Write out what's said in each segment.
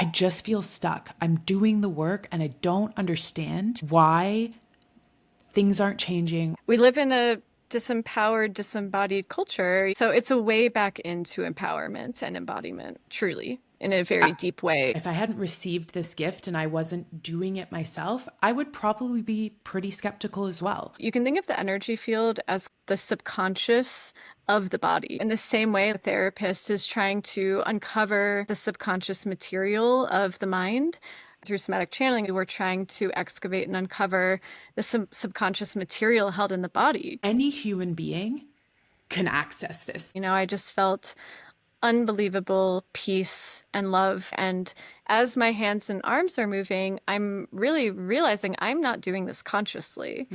I just feel stuck. I'm doing the work and I don't understand why things aren't changing. We live in a disempowered, disembodied culture. So it's a way back into empowerment and embodiment, truly, in a very deep way. If I hadn't received this gift and I wasn't doing it myself, I would probably be pretty skeptical as well. You can think of the energy field as the subconscious of the body. In the same way, a therapist is trying to uncover the subconscious material of the mind. Through somatic channeling, we're trying to excavate and uncover the subconscious material held in the body. Any human being can access this. I just felt unbelievable peace and love. And as my hands and arms are moving, I'm really realizing I'm not doing this consciously.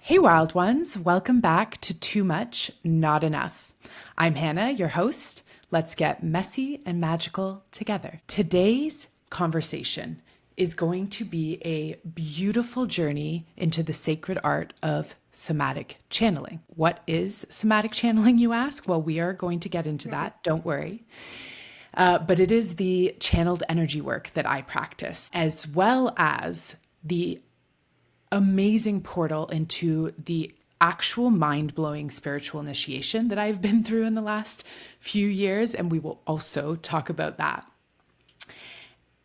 Hey, wild ones, welcome back to Too Much, Not Enough. I'm Hannah, your host. Let's get messy and magical together. Today's conversation is going to be a beautiful journey into the sacred art of somatic channeling. What is somatic channeling, you ask? Well, we are going to get into that, don't worry. But it is the channeled energy work that I practice, as well as the amazing portal into the actual mind-blowing spiritual initiation that I've been through in the last few years, and we will also talk about that.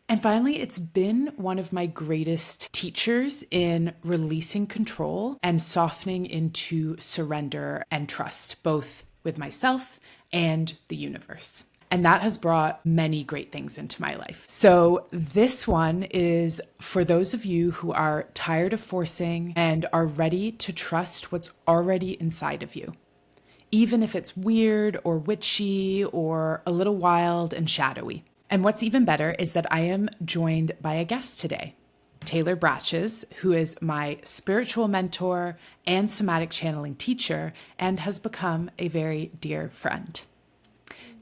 And finally, it's been one of my greatest teachers in releasing control and softening into surrender and trust, both with myself and the universe. And that has brought many great things into my life. So this one is for those of you who are tired of forcing and are ready to trust what's already inside of you, even if it's weird or witchy or a little wild and shadowy. And what's even better is that I am joined by a guest today, Taylor Bratches, who is my spiritual mentor and somatic channeling teacher and has become a very dear friend.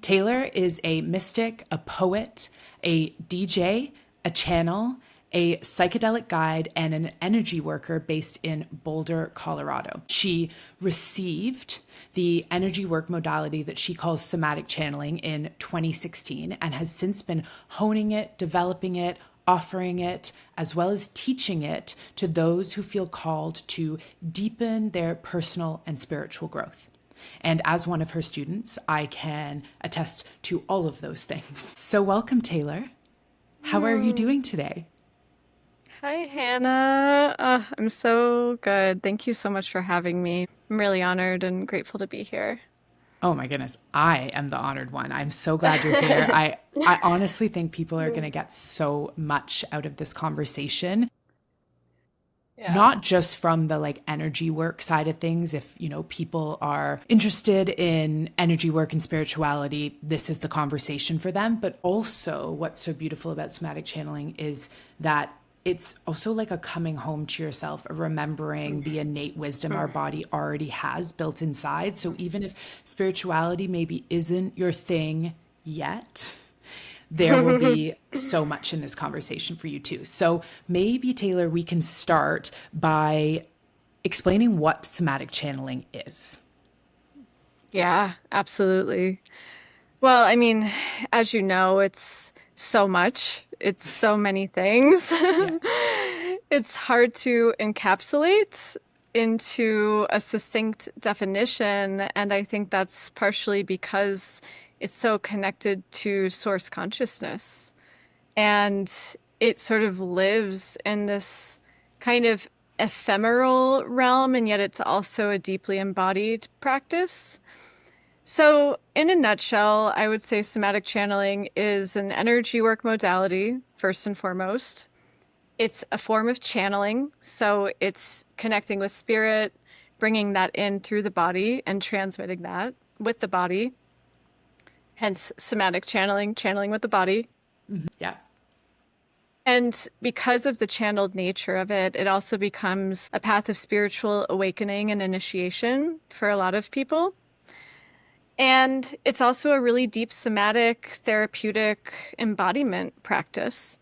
Taylor is a mystic, a poet, a DJ, a channel, a psychedelic guide, and an energy worker based in Boulder, Colorado. She received the energy work modality that she calls somatic channeling in 2016 and has since been honing it, developing it, offering it, as well as teaching it to those who feel called to deepen their personal and spiritual growth. And as one of her students, I can attest to all of those things. So welcome, Taylor. How are you doing today? Hi, Hannah. I'm so good. Thank you so much for having me. I'm really honored and grateful to be here. Oh my goodness, I am the honored one. I'm so glad you're here. I honestly think people are going to get so much out of this conversation. Yeah. Not just from the energy work side of things. If, people are interested in energy work and spirituality, this is the conversation for them. But also what's so beautiful about somatic channeling is that it's also like a coming home to yourself, a remembering the innate wisdom our body already has built inside. So even if spirituality maybe isn't your thing yet, there will be so much in this conversation for you too. So maybe, Taylor, we can start by explaining what somatic channeling is. Yeah, absolutely. Well, I mean, as you know, it's so much. It's so many things. Yeah. It's hard to encapsulate into a succinct definition, and I think that's partially because it's so connected to source consciousness. And it sort of lives in this kind of ephemeral realm, and yet it's also a deeply embodied practice. So, in a nutshell, I would say somatic channeling is an energy work modality, first and foremost. It's a form of channeling, so it's connecting with spirit, bringing that in through the body and transmitting that with the body. Hence, somatic channeling, channeling with the body. Yeah. And because of the channeled nature of it, it also becomes a path of spiritual awakening and initiation for a lot of people. And it's also a really deep somatic therapeutic embodiment practice.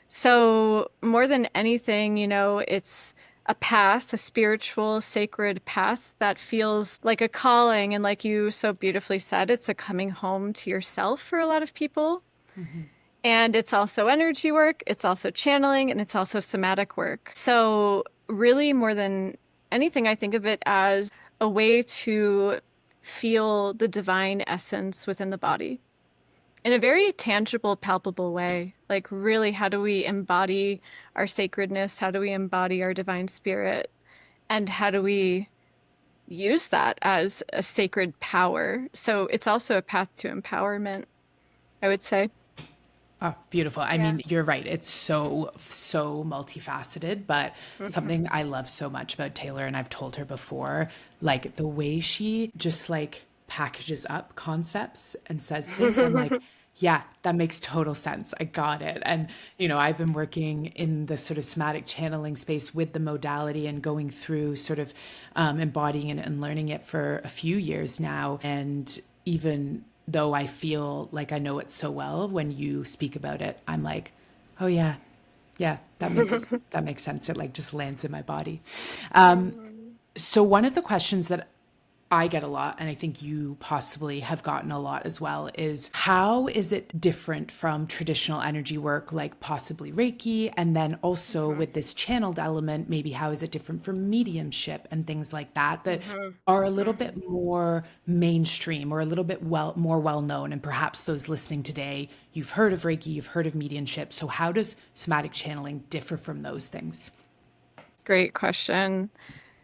So more than anything, it's a path, a spiritual, sacred path that feels like a calling. And like you so beautifully said, it's a coming home to yourself for a lot of people. Mm-hmm. And it's also energy work, it's also channeling, and it's also somatic work. So, really, more than anything, I think of it as a way to feel the divine essence within the body in a very tangible, palpable way. Like, really, how do we embody our sacredness? How do we embody our divine spirit? And how do we use that as a sacred power? So, it's also a path to empowerment, I would say. Oh, beautiful. I Yeah. mean, you're right. It's so multifaceted, but Hmm. something I love so much about Taylor, and I've told her before, like the way she just like packages up concepts and says things, I'm like, yeah, that makes total sense. I got it. And, I've been working in the sort of somatic channeling space with the modality and going through sort of embodying and learning it for a few years now. And even though I feel like I know it so well, when you speak about it, I'm like, oh yeah, yeah, that makes sense. It like just lands in my body. So one of the questions that I get a lot, and I think you possibly have gotten a lot as well, is how is it different from traditional energy work, like possibly Reiki? And then also with this channeled element, maybe how is it different from mediumship and things like that, that are a little bit more mainstream or a little bit more well known? And perhaps those listening today, you've heard of Reiki, you've heard of mediumship. So how does somatic channeling differ from those things? Great question.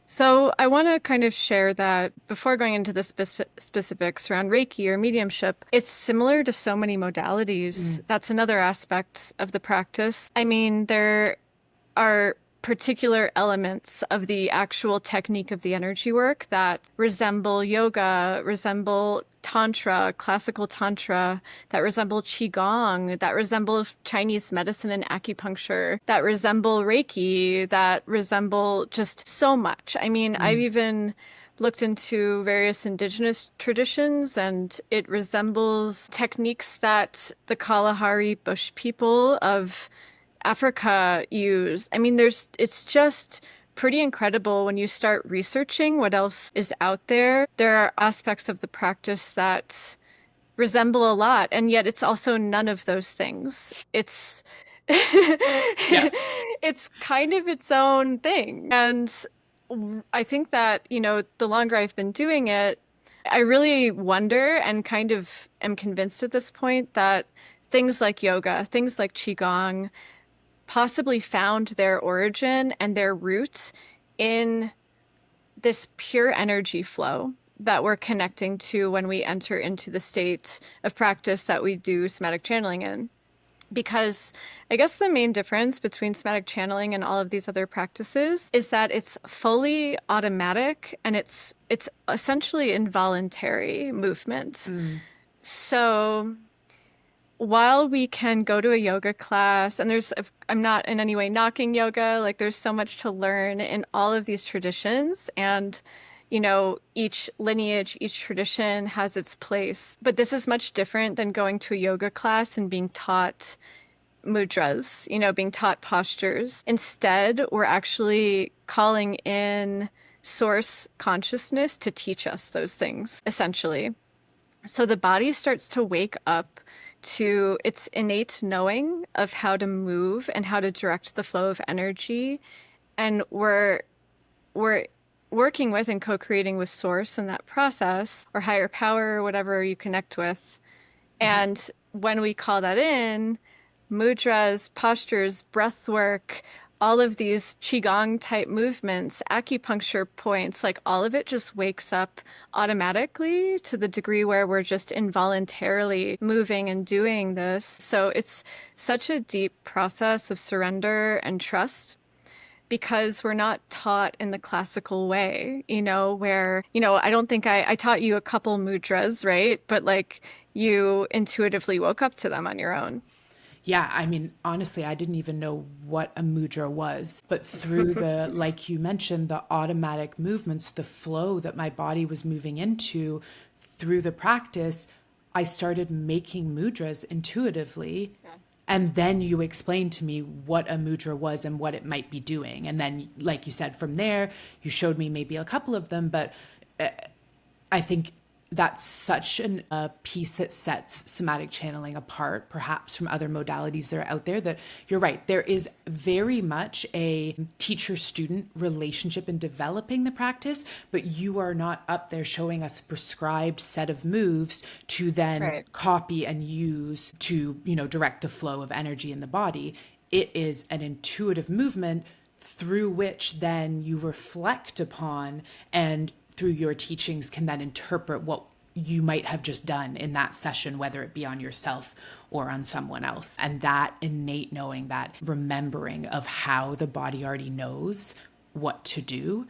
So, I want to kind of share that before going into the specifics around Reiki or mediumship, it's similar to so many modalities. That's another aspect of the practice. I mean, there are particular elements of the actual technique of the energy work that resemble yoga, resemble tantra, classical tantra, that resemble qigong, that resemble Chinese medicine and acupuncture, that resemble Reiki, that resemble just so much. I mean, I've even looked into various indigenous traditions, and it resembles techniques that the Kalahari bush people of Africa use. I mean, it's just pretty incredible when you start researching what else is out there. There are aspects of the practice that resemble a lot, and yet it's also none of those things. It's Yeah. it's kind of its own thing. And I think that, the longer I've been doing it, I really wonder and kind of am convinced at this point that things like yoga, things like qigong, possibly found their origin and their roots in this pure energy flow that we're connecting to when we enter into the state of practice that we do somatic channeling in. Because I guess the main difference between somatic channeling and all of these other practices is that it's fully automatic and it's essentially involuntary movement. So while we can go to a yoga class, and I'm not in any way knocking yoga, like there's so much to learn in all of these traditions, and each lineage, each tradition has its place. But this is much different than going to a yoga class and being taught mudras, being taught postures. Instead, we're actually calling in source consciousness to teach us those things, essentially. So the body starts to wake up to its innate knowing of how to move and how to direct the flow of energy. And we're working with and co-creating with source in that process, or higher power, or whatever you connect with. And when we call that in, mudras, postures, breath work, all of these qigong type movements, acupuncture points, like all of it just wakes up automatically to the degree where we're just involuntarily moving and doing this. So it's such a deep process of surrender and trust, because we're not taught in the classical way, where, I don't think I taught you a couple mudras, right? But like you intuitively woke up to them on your own. Yeah, I mean, honestly, I didn't even know what a mudra was. But through the, like you mentioned, the automatic movements, the flow that my body was moving into through the practice, I started making mudras intuitively. And then you explained to me what a mudra was and what it might be doing. And then, like you said, from there, you showed me maybe a couple of them, but I think that's such a piece that sets somatic channeling apart, perhaps from other modalities that are out there. That you're right, there is very much a teacher student relationship in developing the practice, but you are not up there showing us a prescribed set of moves to then Right. copy and use to, direct the flow of energy in the body. It is an intuitive movement through which then you reflect upon, and through your teachings can then interpret what you might have just done in that session, whether it be on yourself or on someone else. And that innate knowing, that remembering of how the body already knows what to do,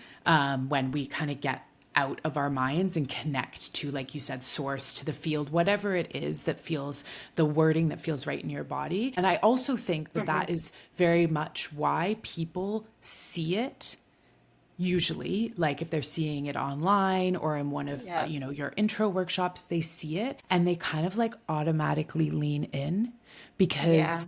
when we kind of get out of our minds and connect to, like you said, source, to the field, whatever it is that feels, the wording that feels right in your body. And I also think that Hmm. that is very much why people see it, usually, like if they're seeing it online or in one of Yeah. your intro workshops, they see it and they kind of like automatically lean in, Yeah. because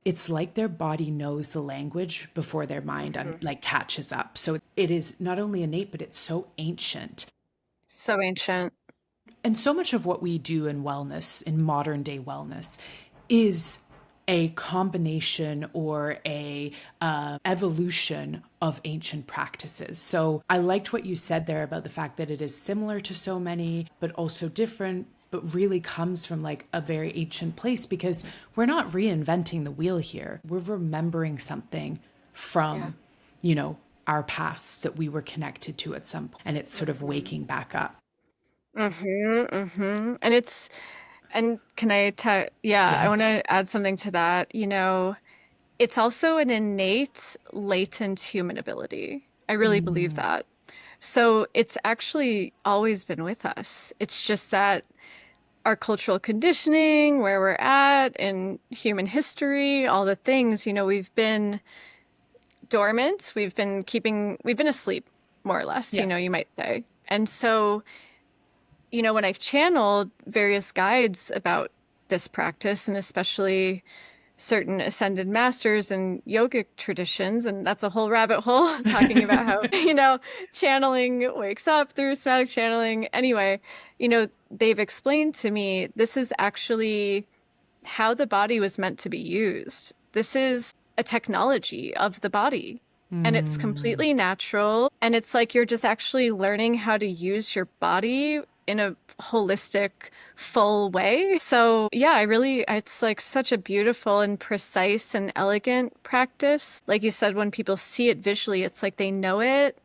it's like their body knows the language before their mind Hmm. like catches up. So it is not only innate, but it's so ancient. So ancient. And so much of what we do in wellness, in modern day wellness, is a combination or a evolution of ancient practices. So I liked what you said there about the fact that it is similar to so many, but also different, but really comes from like a very ancient place, because we're not reinventing the wheel here. We're remembering something Yeah. from, our pasts that we were connected to at some point, and it's sort of Hmm. waking back up. And can I tell, yeah, I want Yes. to add something to that. It's also an innate, latent human ability. I really believe Mm, that. So it's actually always been with us. It's just that our cultural conditioning, where we're at in human history, all the things, we've been dormant, we've been asleep, more or less, yeah. you might say. And so, when I've channeled various guides about this practice, and especially certain ascended masters and yogic traditions, and that's a whole rabbit hole talking about how, channeling wakes up through somatic channeling. Anyway, they've explained to me this is actually how the body was meant to be used. This is a technology of the body. And it's Mm, completely natural. And it's like you're just actually learning how to use your body in a holistic, full way. So, yeah, it's like such a beautiful and precise and elegant practice. Like you said, when people see it visually, it's like they know it,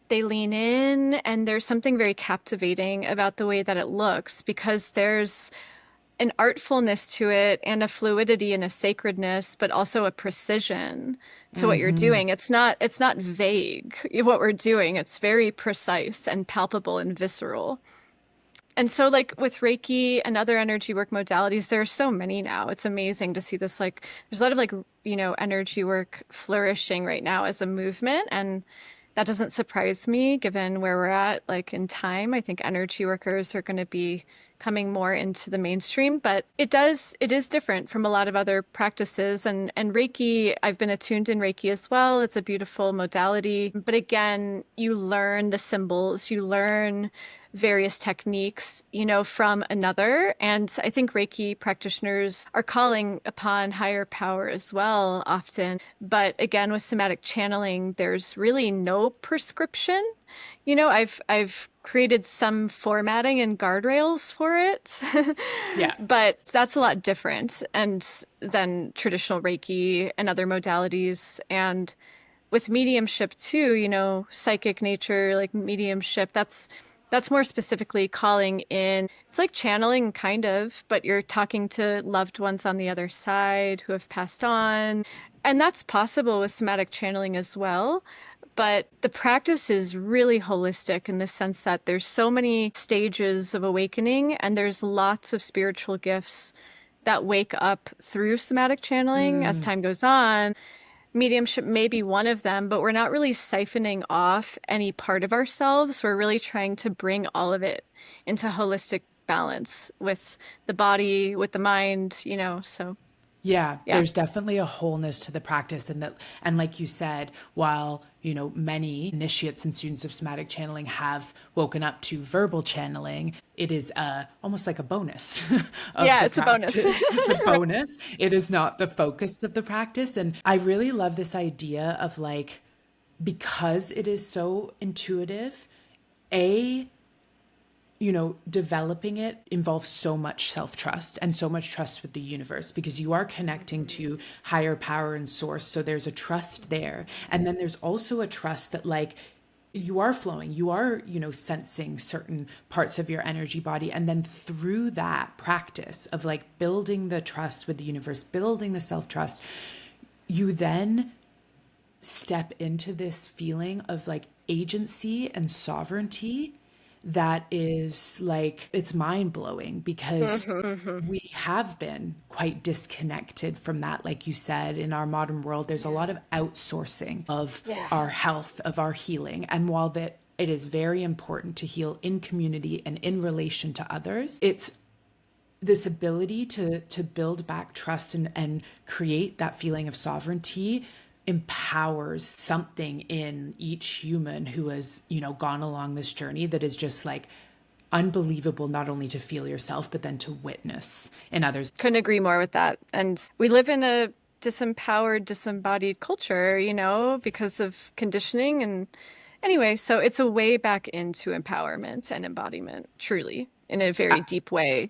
they lean in, and there's something very captivating about the way that it looks, because there's an artfulness to it and a fluidity and a sacredness, but also a precision to what you're mm-hmm. doing. It's not vague what we're doing. It's very precise and palpable and visceral. And so, like with Reiki and other energy work modalities, there are so many now. It's amazing to see this. Like, there's a lot of like, energy work flourishing right now as a movement. And that doesn't surprise me given where we're at, like in time. I think energy workers are going to be coming more into the mainstream, but it is different from a lot of other practices. And Reiki, I've been attuned in Reiki as well. It's a beautiful modality. But again, you learn the symbols, you learn various techniques, from another. And I think Reiki practitioners are calling upon higher power as well often. But again, with somatic channeling, there's really no prescription. I've created some formatting and guardrails for it, Yeah. but that's a lot different and than traditional Reiki and other modalities. And with mediumship too, psychic nature, like mediumship, that's more specifically calling in. It's like channeling kind of, but you're talking to loved ones on the other side who have passed on. And that's possible with somatic channeling as well. But the practice is really holistic in the sense that there's so many stages of awakening, and there's lots of spiritual gifts that wake up through somatic channeling as Mm. time goes on. Mediumship may be one of them, but we're not really siphoning off any part of ourselves. We're really trying to bring all of it into holistic balance with the body, with the mind, so. Yeah, Yeah. there's definitely a wholeness to the practice, and that, and like you said, while many initiates and students of somatic channeling have woken up to verbal channeling, it is almost like a bonus of Yeah, the it's a bonus. practice. It's a Right. bonus. It is not the focus of the practice, and I really love this idea of like, because it is so intuitive, a developing it involves so much self trust and so much trust with the universe, because you are connecting to higher power and source. So there's a trust there. And then there's also a trust that, like, you are flowing, you are, sensing certain parts of your energy body. And then through that practice of like building the trust with the universe, building the self trust, you then step into this feeling of like agency and sovereignty that is like, it's mind blowing, because Hmm. we have been quite disconnected from that. Like you said, in our modern world, there's a lot of outsourcing of Yeah. our health, of our healing. And while that it is very important to heal in community and in relation to others, it's this ability to build back trust and create that feeling of sovereignty empowers something in each human who has gone along this journey that is just like unbelievable, not only to feel yourself but then to witness in others. Couldn't agree more with that. And we live in a disempowered, disembodied culture, because of conditioning. And anyway, so it's a way back into empowerment and embodiment, truly, in a very deep way.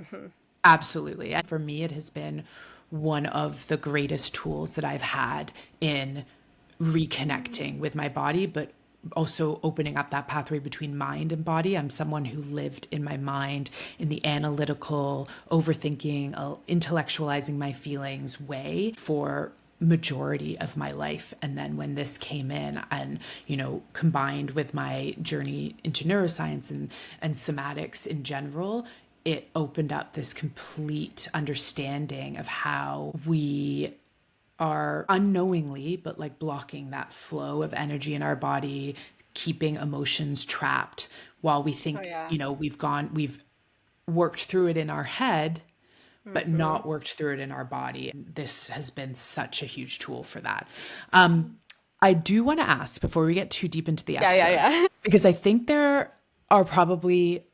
Hmm. Absolutely. And for me, it has been one of the greatest tools that I've had in reconnecting with my body, but also opening up that pathway between mind and body. I'm someone who lived in my mind in the analytical, overthinking, intellectualizing my feelings way for majority of my life. And then when this came in and combined with my journey into neuroscience and somatics in general, it opened up this complete understanding of how we are unknowingly, but like blocking that flow of energy in our body, keeping emotions trapped while we Oh, think, yeah. we've worked through it in our head, but Hmm. not worked through it in our body. And this has been such a huge tool for that. I do want to ask before we get too deep into the Yeah, yeah, episode, yeah. because I think there are probably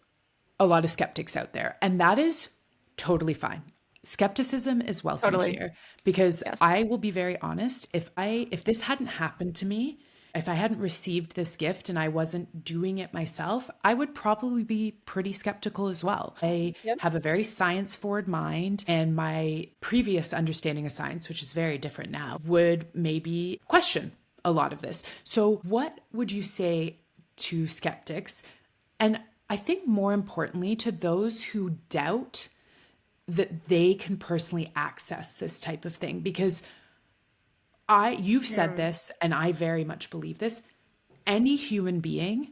a lot of skeptics out there, and that is totally fine. Skepticism is welcome Totally. here, because Yes. I will be very honest, if this hadn't happened to me, if I hadn't received this gift and I wasn't doing it myself, I would probably be pretty skeptical as well. I Yep. have a very science forward mind, and my previous understanding of science, which is very different now, would maybe question a lot of this. So what would you say to skeptics, and I think more importantly to those who doubt that they can personally access this type of thing? Because you've said Mm. this and I very much believe this. Any human being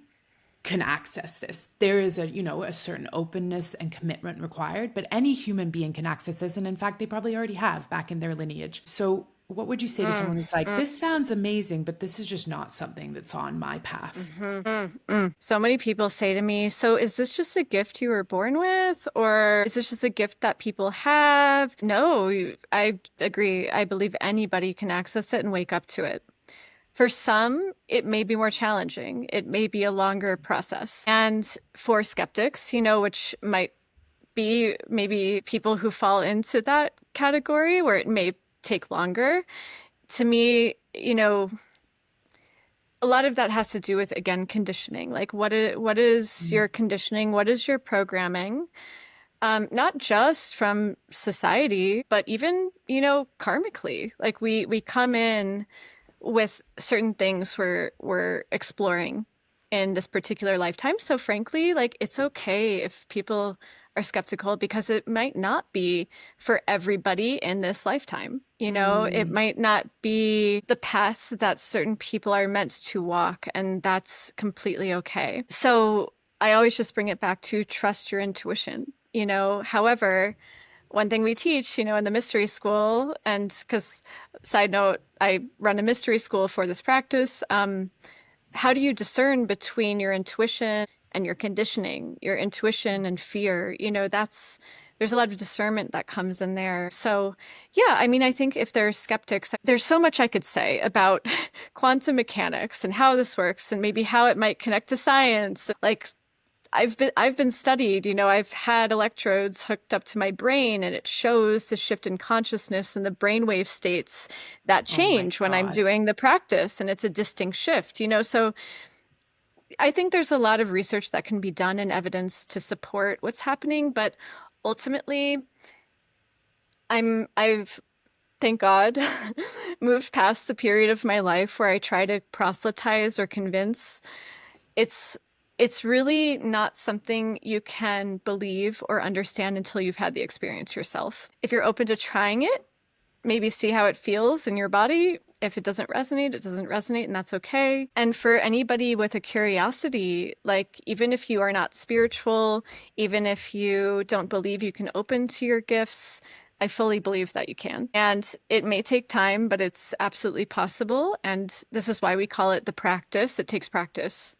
can access this. There is a certain openness and commitment required, but any human being can access this. And in fact, they probably already have back in their lineage. So what would you say to someone Mm. who's like, Mm. this sounds amazing, but this is just not something that's on my path? Mhm. Mm. Mm. So many people say to me, so is this just a gift you were born with? Or is this just a gift that people have? No, I agree. I believe anybody can access it and wake up to it. For some, it may be more challenging. It may be a longer process. And for skeptics, which might be maybe people who fall into that category where it may take longer, to me, a lot of that has to do with, again, conditioning. Like, what is your conditioning? What is your programming? Not just from society, but even, karmically. Like we come in with certain things we're exploring in this particular lifetime. So frankly, like it's okay if people are skeptical because it might not be for everybody in this lifetime. It Mm, might not be the path that certain people are meant to walk, and that's completely okay. So I always just bring it back to trust your intuition. However, one thing we teach, in the mystery school, and because, side note, I run a mystery school for this practice. How do you discern between your intuition and your conditioning, your intuition and fear? That's there's a lot of discernment that comes in there. So, yeah, I mean, I think if there's skeptics, there's so much I could say about quantum mechanics and how this works and maybe how it might connect to science. Like I've been studied, I've had electrodes hooked up to my brain and it shows the shift in consciousness and the brainwave states that Oh my change when I'm God. doing the practice, and it's a distinct shift. So I think there's a lot of research that can be done and evidence to support what's happening, but ultimately I've thank God moved past the period of my life where I try to proselytize or convince. It's it's really not something you can believe or understand until you've had the experience yourself. If you're open to trying it, maybe see how it feels in your body. If it doesn't resonate, it doesn't resonate, and that's okay. And for anybody with a curiosity, like even if you are not spiritual, even if you don't believe you can open to your gifts, I fully believe that you can. And it may take time, but it's absolutely possible. And this is why we call it the practice. It takes practice.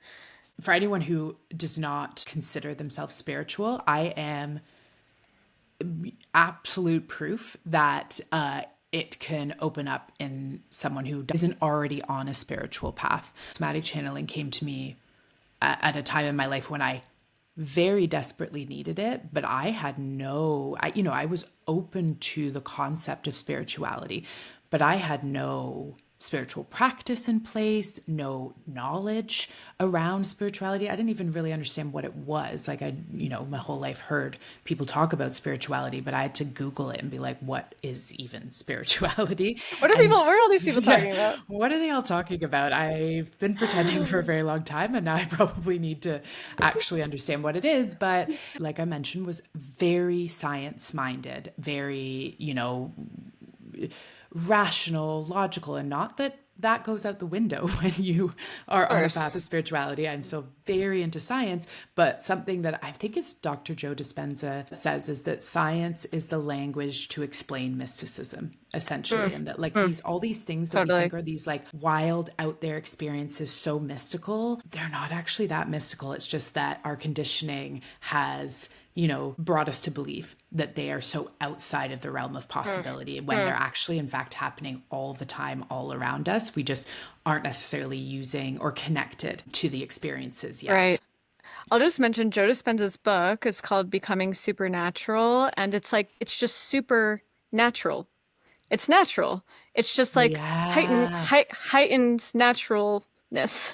For anyone who does not consider themselves spiritual, I am absolute proof that it can open up in someone who isn't already on a spiritual path. Somatic channeling came to me at a time in my life when I very desperately needed it, but I had I was open to the concept of spirituality, but I had no spiritual practice in place, no knowledge around spirituality. I didn't even really understand what it was. Like my whole life heard people talk about spirituality, but I had to Google it and be like, what is even spirituality? What are And people, what are all these people talking about? what are they all talking about? I've been pretending for a very long time, and now I probably need to actually understand what it is. But like I mentioned, was very science minded, very, rational, logical, and not that that goes out the window when you are Of on a path of course. spirituality. I'm still very into science, but something that I think it's Dr. Joe Dispenza says is that science is the language to explain mysticism, essentially. Mm, And that like mm, all these things that we totally. think are these like wild out there experiences so mystical, they're not actually that mystical. It's just that our conditioning has brought us to believe that they are so outside of the realm of Mm, possibility when they're mm, actually, in fact, happening all the time, all around us. We just aren't necessarily using or connected to the experiences yet. right. I'll just mention Joe Dispenza's book is called Becoming Supernatural, and it's like it's just super natural. It's natural. It's just like Yeah. heightened naturalness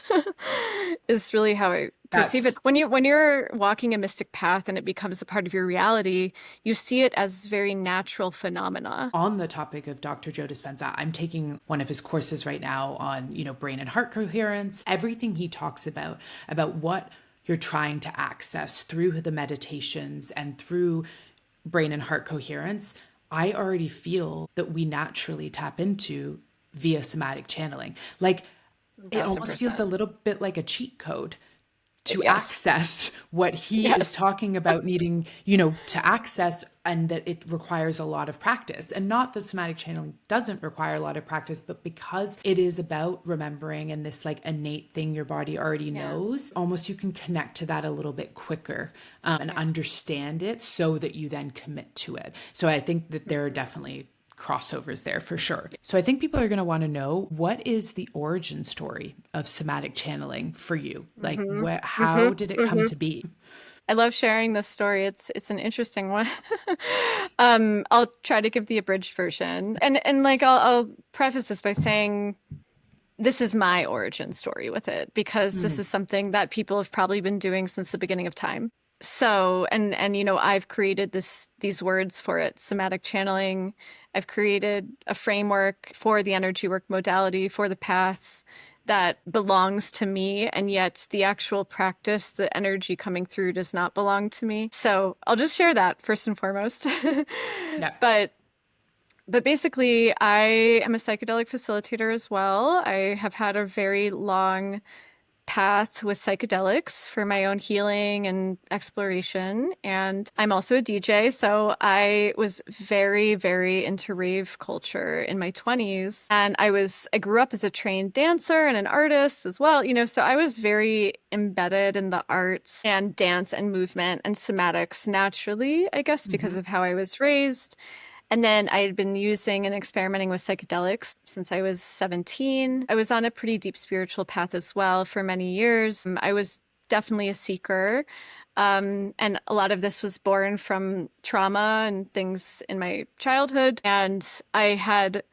is really how I perceive it. That's When you're walking a mystic path and it becomes a part of your reality, you see it as very natural phenomena. on the topic of Dr. Joe Dispenza. I'm taking one of his courses right now on, brain and heart coherence, everything he talks about what you're trying to access through the meditations and through brain and heart coherence. I already feel that we naturally tap into via somatic channeling. Like it almost feels 1,000%. a little bit like a cheat code to Yes. access what he is Yes. talking about needing, to access, and that it requires a lot of practice. And not that somatic channeling doesn't require a lot of practice, but because it is about remembering and this like innate thing your body already Yeah. knows, almost you can connect to that a little bit quicker and Yeah. understand it so that you then commit to it. So I think that there are definitely crossovers there for sure. So I think people are going to want to know, what is the origin story of somatic channeling for you? Like Hmm. Hmm. how did it come Hmm. to be? I love sharing this story. It's an interesting one. I'll try to give the abridged version, and like I'll preface this by saying this is my origin story with it because this Mhm. is something that people have probably been doing since the beginning of time. So, and I've created these words for it, somatic channeling. I've created a framework for the energy work modality for the path that belongs to me, and yet the actual practice, the energy coming through does not belong to me. So, I'll just share that first and foremost. Yeah. But basically, I am a psychedelic facilitator as well. I have had a very long path with psychedelics for my own healing and exploration. And I'm also a DJ, so I was very, very into rave culture in my 20s. And I grew up as a trained dancer and an artist as well, so I was very embedded in the arts and dance and movement and somatics naturally, I guess, because of how I was raised. And then I had been using and experimenting with psychedelics since I was 17. I was on a pretty deep spiritual path as well for many years. I was definitely a seeker. And a lot of this was born from trauma and things in my childhood. And I had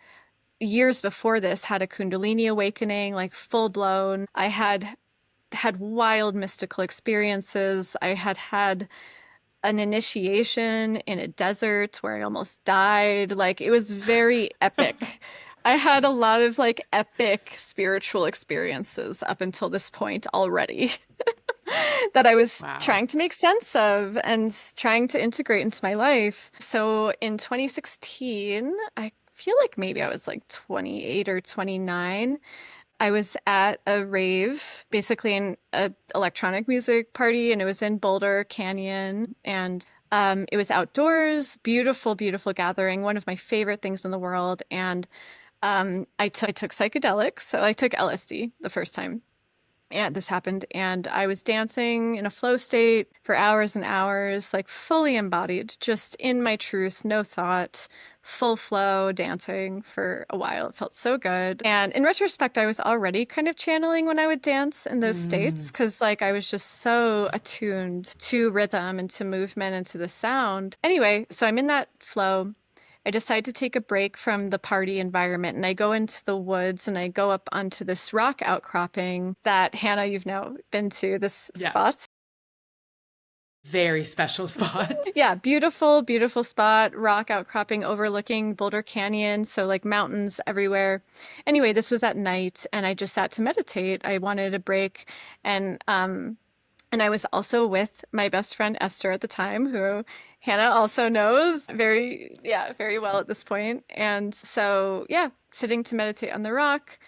years before this had a Kundalini awakening, like full blown. I had wild mystical experiences. I had an initiation in a desert where I almost died. Like it was very epic. I had a lot of like epic spiritual experiences up until this point already that I was Wow. trying to make sense of and trying to integrate into my life. So in 2016, I feel like maybe I was like 28 or 29. I was at a rave, basically in a electronic music party, and it was in Boulder Canyon, and it was outdoors, beautiful, beautiful gathering, one of my favorite things in the world. And I took psychedelics, so I took LSD the first time. And this happened, and I was dancing in a flow state for hours and hours, like fully embodied, just in my truth, no thought, full flow dancing for a while. It felt so good. And in retrospect, I was already kind of channeling when I would dance in those states Mm. because, like, I was just so attuned to rhythm and to movement and to the sound. Anyway, so I'm in that flow. I decide to take a break from the party environment and I go into the woods and I go up onto this rock outcropping that Hannah, you've now been to this Yeah. spot. Very special spot. Yeah, beautiful, beautiful spot, rock outcropping overlooking Boulder Canyon, so like mountains everywhere. Anyway, this was at night and I just sat to meditate. I wanted a break and I was also with my best friend Esther at the time, who Hannah also knows very, yeah, very well at this point. And so, yeah, sitting to meditate on the rock,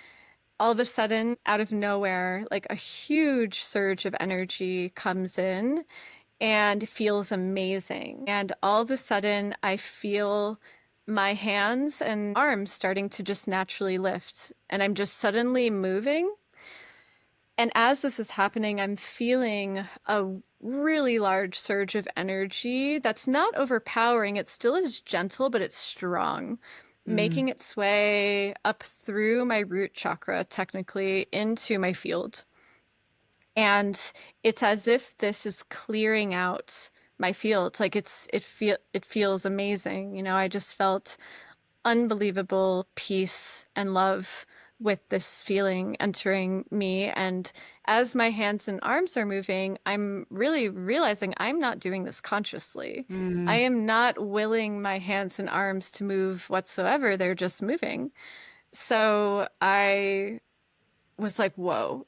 all of a sudden, out of nowhere, like a huge surge of energy comes in and feels amazing. And all of a sudden, I feel my hands and arms starting to just naturally lift. And I'm just suddenly moving. And as this is happening, I'm feeling a really large surge of energy that's not overpowering. It still is gentle, but it's strong, Mm. making its way up through my root chakra, technically, into my field. And it's as if this is clearing out my field. Like it feels amazing. I just felt unbelievable peace and love with this feeling entering me. And as my hands and arms are moving, I'm really realizing I'm not doing this consciously. I Mm. am not willing my hands and arms to move whatsoever. They're just moving. So I was like, whoa,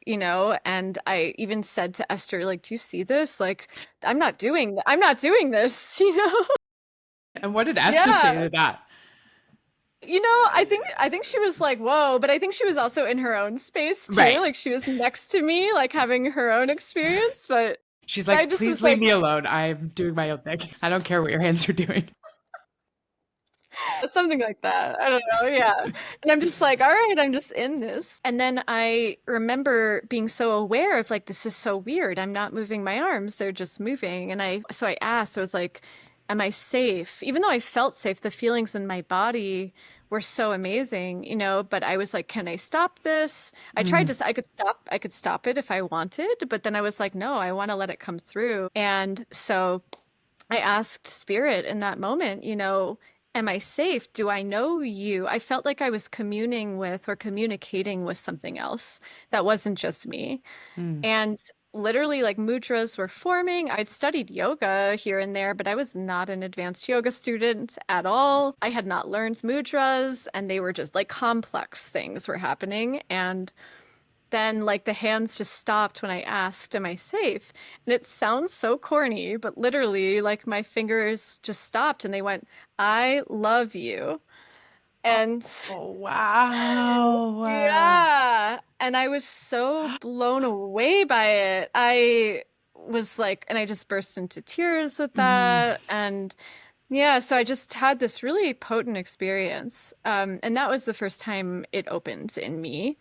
and I even said to Esther, like, do you see this? Like, I'm not doing this, And what did Esther say Yeah. to that? I think she was like, "Whoa," but I think she was also in her own space too. Right. Like she was next to me, like having her own experience, but She's I like, just please was leave like me alone. I'm doing my own thing. I don't care what your hands are doing. something like that. I don't know, yeah. And I'm just like, "All right, I'm just in this." And then I remember being so aware of like this is so weird. I'm not moving my arms, they're just moving. And I asked, I was like, "Am I safe?" Even though I felt safe, the feelings in my body were so amazing, but I was like, can I stop this? I tried Mm. to, I could stop it if I wanted, but then I was like, no, I want to let it come through. And so I asked Spirit in that moment, am I safe? Do I know you? I felt like I was communing with or communicating with something else that wasn't just me. Mm. And literally, like mudras were forming. I'd studied yoga here and there, but I was not an advanced yoga student at all. I had not learned mudras, and they were just like complex things were happening. And then, like, the hands just stopped when I asked, am I safe? And it sounds so corny, but literally, like, my fingers just stopped and they went, I love you. And Oh, wow. yeah, and I was so blown away by it. I was like, and I just burst into tears with Mm, that. And yeah, so I just had this really potent experience. And that was the first time it opened in me.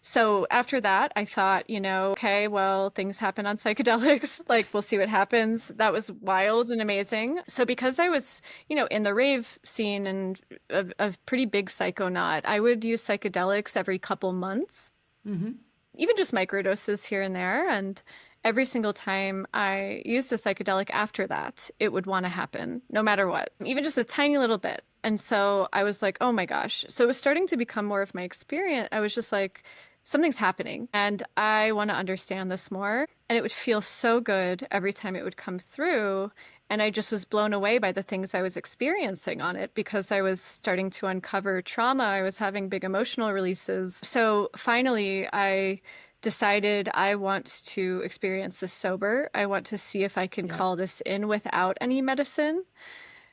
So after that, I thought, okay, well, things happen on psychedelics. Like, we'll see what happens. That was wild and amazing. So because I was, in the rave scene and a pretty big psychonaut, I would use psychedelics every couple months, even just microdoses here and there. And every single time I used a psychedelic after that, it would want to happen, no matter what, even just a tiny little bit. And so I was like, oh my gosh. So it was starting to become more of my experience. I was just like, something's happening and I want to understand this more. And it would feel so good every time it would come through. And I just was blown away by the things I was experiencing on it because I was starting to uncover trauma. I was having big emotional releases. So finally, I decided I want to experience this sober. I want to see if I can yeah. call this in without any medicine,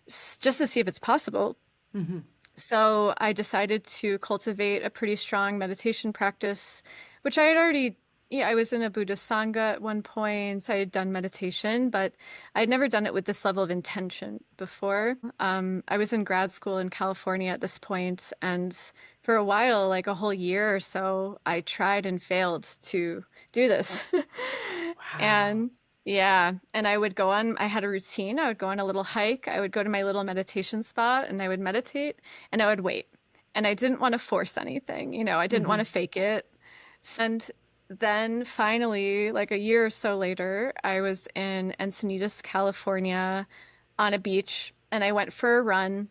just to see if it's possible. So I decided to cultivate a pretty strong meditation practice, which I had already, yeah, I was in a Buddhist Sangha at one point. So I had done meditation, but I had never done it with this level of intention before. I was in grad school in California at this point, and for a while, like a whole year or so, I tried and failed to do this. Wow. And yeah, and I had a routine. I would go on a little hike. I would go to my little meditation spot and I would meditate and I would wait. And I didn't want to force anything, I didn't want to fake it. And then finally, like a year or so later, I was in Encinitas, California on a beach and I went for a run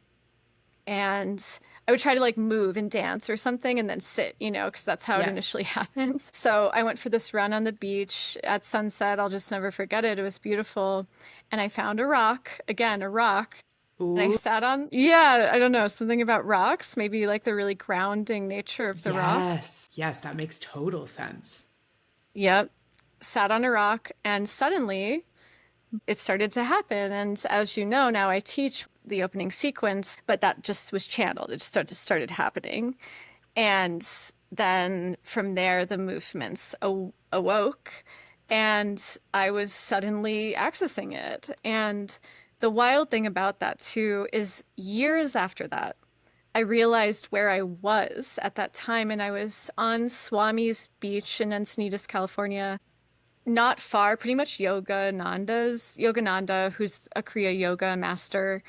and I would try to like move and dance or something and then sit, because that's how it Yeah. initially happens. So I went for this run on the beach at sunset. I'll just never forget it. It was beautiful. And I found a rock, again, a rock. And I Ooh, sat on, yeah, I don't know, something about rocks, maybe like the really grounding nature of the rock. yes. Yes, that makes total sense. Yep. Sat on a rock and suddenly it started to happen. And as you know, now I teach the opening sequence, but that just was channeled. It just started happening. And then from there, the movements awoke, and I was suddenly accessing it. And the wild thing about that, too, is years after that, I realized where I was at that time, and I was on Swami's beach in Encinitas, California, not far, pretty much Yogananda, who's a Kriya yoga master.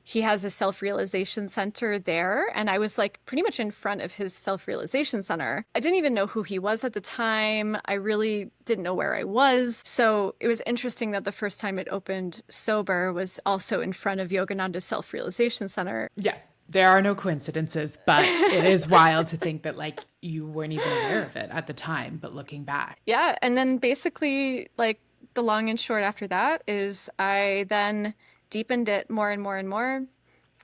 He has a self-realization center there, and I was like pretty much in front of his self-realization center. I didn't even know who he was at the time. I really didn't know where I was. So it was interesting that the first time it opened sober was also in front of Yogananda's self-realization center. Yeah. There are no coincidences, but it is wild to think that like you weren't even aware of it at the time, but looking back. Yeah, and then basically like the long and short after that is I then deepened it more and more and more.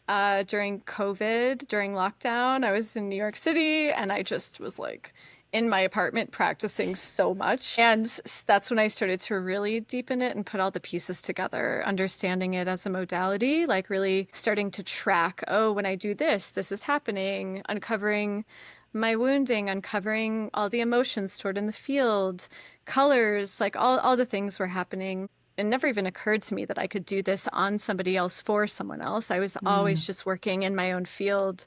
During COVID, during lockdown, I was in New York City and I just was like in my apartment practicing so much. And that's when I started to really deepen it and put all the pieces together, understanding it as a modality, like really starting to track, oh, when I do this, this is happening, uncovering my wounding, uncovering all the emotions stored in the field, colors, like all the things were happening. It never even occurred to me that I could do this on somebody else for someone else. I was always just working in my own field.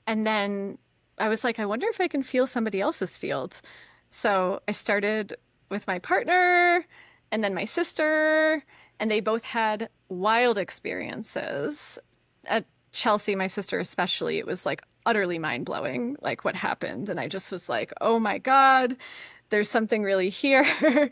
And then I was like, I wonder if I can feel somebody else's field. So I started with my partner and then my sister, and they both had wild experiences. At Chelsea, my sister especially, it was like utterly mind blowing, like what happened. And I just was like, oh my God, there's something really here.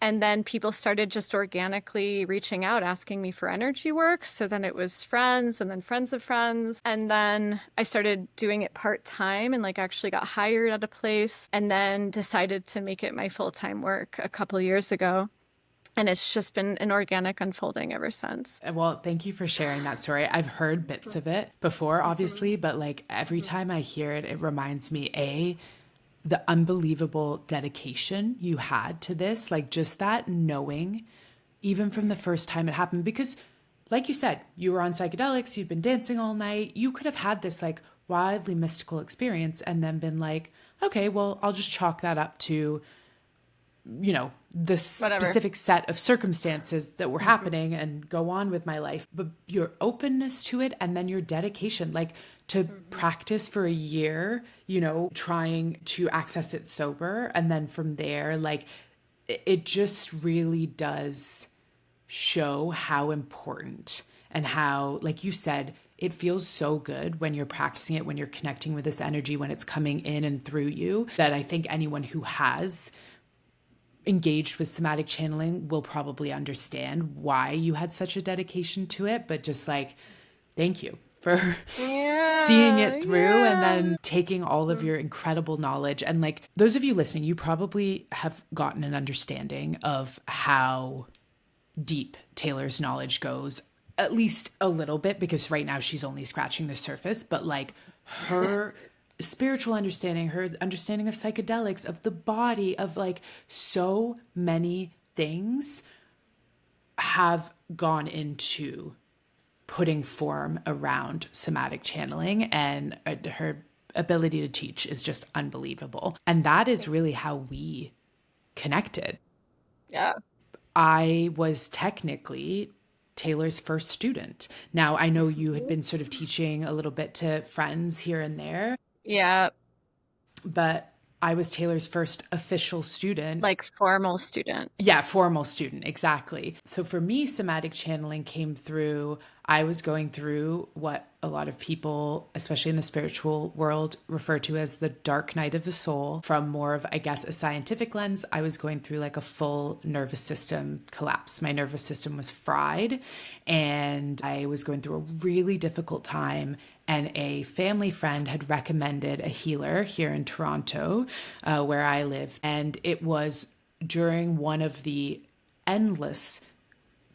And then people started just organically reaching out, asking me for energy work. So then it was friends and then friends of friends. And then I started doing it part time and like actually got hired at a place and then decided to make it my full time work a couple years ago. And it's just been an organic unfolding ever since. Well, thank you for sharing that story. I've heard bits of it before, obviously, but like every time I hear it, it reminds me, the unbelievable dedication you had to this, like just that knowing, even from the first time it happened, because like you said, you were on psychedelics, you'd been dancing all night, you could have had this like wildly mystical experience and then been like, okay, well, I'll just chalk that up to, you know, the Whatever. specific set of circumstances that were happening and go on with my life. But your openness to it and then your dedication, like to practice for a year, you know, trying to access it sober. And then from there, like it just really does show how important and how, like you said, it feels so good when you're practicing it, when you're connecting with this energy, when it's coming in and through you, that I think anyone who has engaged with somatic channeling will probably understand why you had such a dedication to it. But just like, thank you for seeing it through and then taking all of your incredible knowledge. And like those of you listening, you probably have gotten an understanding of how deep Taylor's knowledge goes, at least a little bit, because right now she's only scratching the surface. But like her spiritual understanding, her understanding of psychedelics, of the body, of like so many things have gone into putting form around somatic channeling, and her ability to teach is just unbelievable. And that is really how we connected. Yeah. I was technically Taylor's first student. Now, I know you had been sort of teaching a little bit to friends here and there, Yeah. but I was Taylor's first official student. Like formal student. Yeah, formal student, exactly. So for me, somatic channeling came through, I was going through what a lot of people, especially in the spiritual world, refer to as the dark night of the soul. From more of, I guess, a scientific lens, I was going through like a full nervous system collapse. My nervous system was fried and I was going through a really difficult time. And a family friend had recommended a healer here in Toronto, where I live. And it was during one of the endless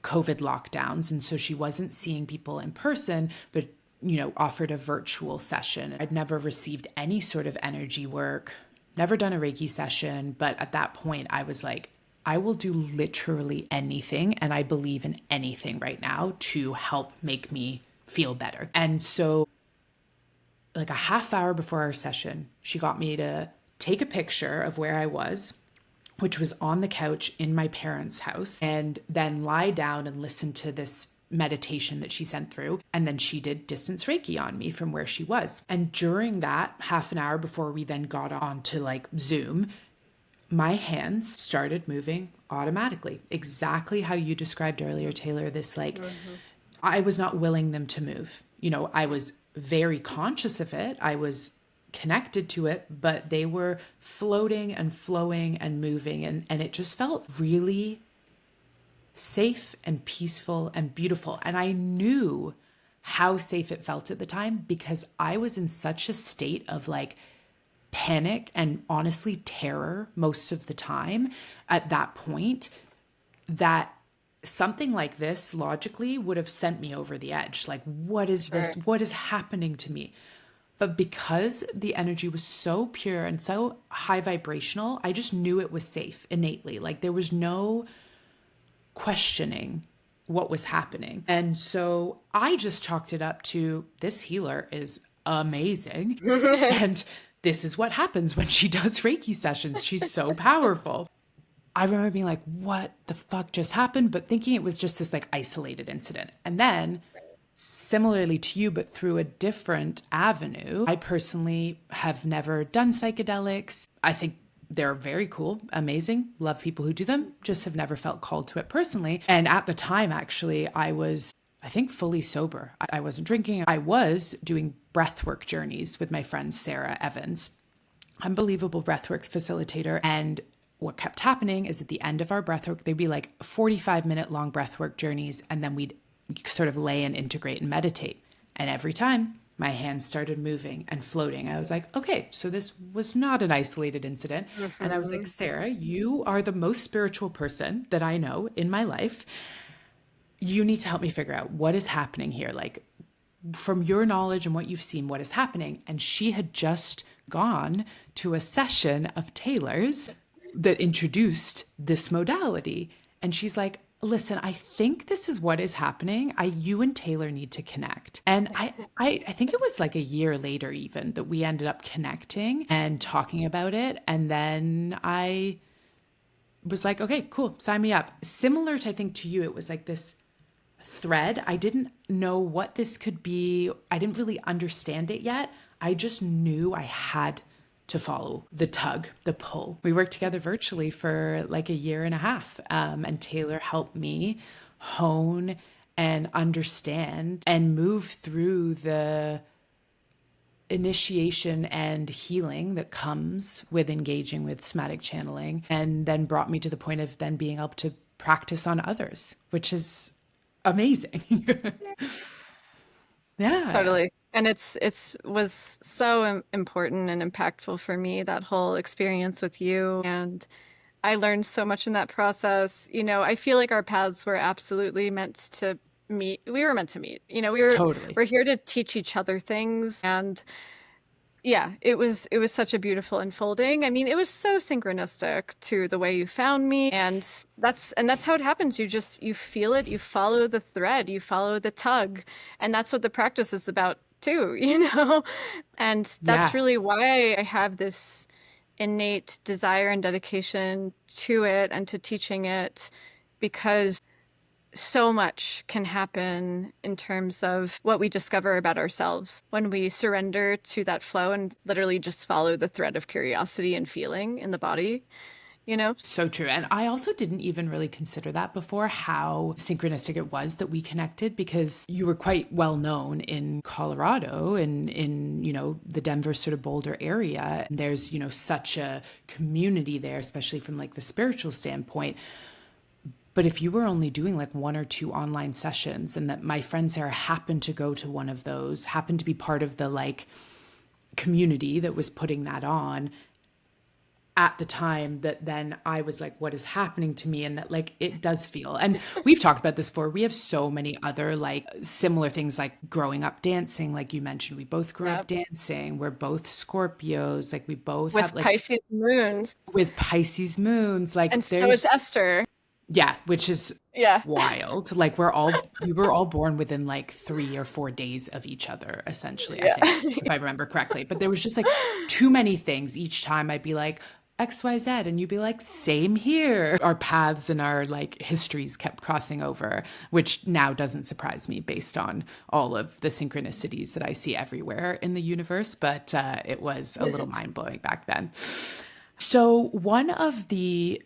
COVID lockdowns. And so she wasn't seeing people in person, but, you know, offered a virtual session. I'd never received any sort of energy work, never done a Reiki session. But at that point, I was like, I will do literally anything. And I believe in anything right now to help make me feel better. And so like a half hour before our session, she got me to take a picture of where I was, which was on the couch in my parents' house, and then lie down and listen to this meditation that she sent through. And then she did distance Reiki on me from where she was. And during that half an hour before we then got on to like Zoom, my hands started moving automatically, exactly how you described earlier, Taylor, this like, I was not willing them to move. You know, I was very conscious of it. I was connected to it, but they were floating and flowing and moving. And it just felt really safe and peaceful and beautiful. And I knew how safe it felt at the time because I was in such a state of like panic and honestly terror most of the time at that point that something like this logically would have sent me over the edge. Like, what is this? What is happening to me? But because the energy was so pure and so high vibrational, I just knew it was safe innately. Like there was no questioning what was happening. And so I just chalked it up to this healer is amazing. And this is what happens when she does Reiki sessions. She's so powerful. I remember being like, what the fuck just happened? But thinking it was just this like isolated incident. And then similarly to you, but through a different avenue, I personally have never done psychedelics. I think they're very cool, amazing, love people who do them, just have never felt called to it personally. And at the time, actually, I was, I think, fully sober. I wasn't drinking. I was doing breathwork journeys with my friend Sarah Evans, unbelievable breathwork facilitator. And what kept happening is at the end of our breathwork, they'd be like 45-minute long breathwork journeys, and then we'd sort of lay and integrate and meditate. And every time my hands started moving and floating, I was like, okay, so this was not an isolated incident. And I was like, Sarah, you are the most spiritual person that I know in my life. You need to help me figure out what is happening here. Like, from your knowledge and what you've seen, what is happening? And she had just gone to a session of Taylor's that introduced this modality. And she's like, Listen, I think this is what is happening. You and Taylor need to connect. And I think it was like a year later even that we ended up connecting and talking about it. And then I was like, okay, cool, sign me up. Similar to, I think to you, it was like this thread. I didn't know what this could be. I didn't really understand it yet. I just knew I had to follow the tug, the pull. We worked together virtually for like a year and a half. And Taylor helped me hone and understand and move through the initiation and healing that comes with engaging with somatic channeling, and then brought me to the point of then being able to practice on others, which is amazing. Yeah. Totally. And it's was so important and impactful for me, that whole experience with you. And I learned so much in that process. I feel like our paths were absolutely meant to meet. We were meant to meet. Totally. We're here to teach each other things. And yeah, it was such a beautiful unfolding. I mean, it was so synchronistic to the way you found me, and that's how it happens. You feel it, you follow the thread, you follow the tug, and that's what the practice is about too, you know? And that's Yeah. really why I have this innate desire and dedication to it and to teaching it, because so much can happen in terms of what we discover about ourselves when we surrender to that flow and literally just follow the thread of curiosity and feeling in the body, you know? So true. And I also didn't even really consider that before, how synchronistic it was that we connected, because you were quite well known in Colorado and in, the Denver sort of Boulder area. And there's, such a community there, especially from like the spiritual standpoint. But if you were only doing like one or two online sessions, and that my friend Sarah happened to go to one of those, happened to be part of the like community that was putting that on at the time, that then I was like, what is happening to me? And that like it does feel, and we've talked about this before, we have so many other like similar things, like growing up dancing, like you mentioned, we both grew up Yep. dancing, we're both Scorpios, like we both have With like Pisces moons. with Pisces moons, And like so is there's, Esther. yeah, which is Yeah. wild. Like we were all born within like 3 or 4 days of each other, essentially, I Yeah. think, if I remember correctly. But there was just like too many things. Each time I'd be like XYZ, and you'd be like, same here. Our paths and our like histories kept crossing over, which now doesn't surprise me based on all of the synchronicities that I see everywhere in the universe. But it was a little mind blowing back then. So one of the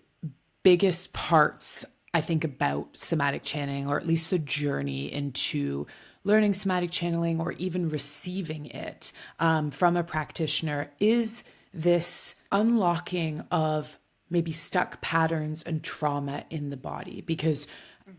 biggest parts, I think, about somatic channeling, or at least the journey into learning somatic channeling or even receiving it from a practitioner, is this unlocking of maybe stuck patterns and trauma in the body. Because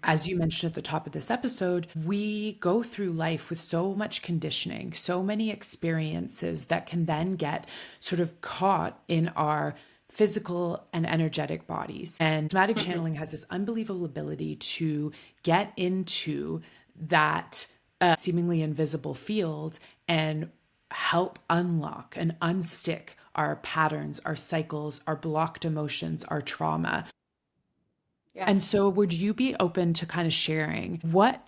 as you mentioned at the top of this episode, we go through life with so much conditioning, so many experiences that can then get sort of caught in our physical and energetic bodies. And somatic channeling has this unbelievable ability to get into that seemingly invisible field and help unlock and unstick our patterns, our cycles, our blocked emotions, our trauma. And Yes. so would you be open to kind of sharing what,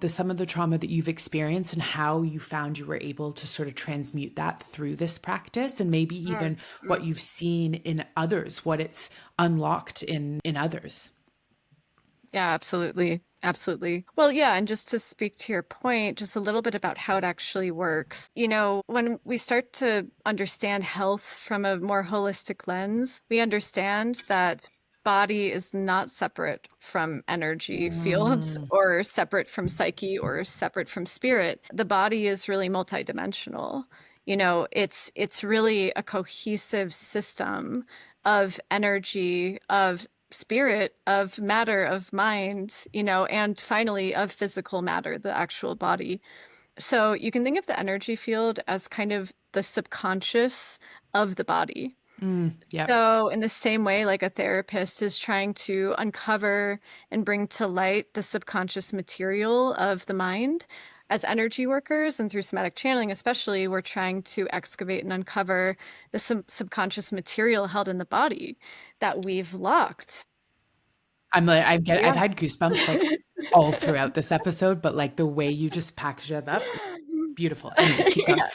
some of the trauma that you've experienced and how you found you were able to sort of transmute that through this practice, and maybe Mm, even mm. what you've seen in others, what it's unlocked in others? Yeah, absolutely. Absolutely. Well, yeah, and just to speak to your point, just a little bit about how it actually works. When we start to understand health from a more holistic lens, we understand that body is not separate from energy fields Mm, or separate from psyche or separate from spirit. The body is really multidimensional. It's really a cohesive system of energy, of spirit, of matter, of mind, and finally of physical matter, the actual body. So you can think of the energy field as kind of the subconscious of the body. yep. So, in the same way, like a therapist is trying to uncover and bring to light the subconscious material of the mind, as energy workers and through somatic channeling, especially, we're trying to excavate and uncover the subconscious material held in the body that we've locked. I've Yeah. had goosebumps like all throughout this episode, but like the way you just package it up, beautiful. Anyways, keep going. Yeah.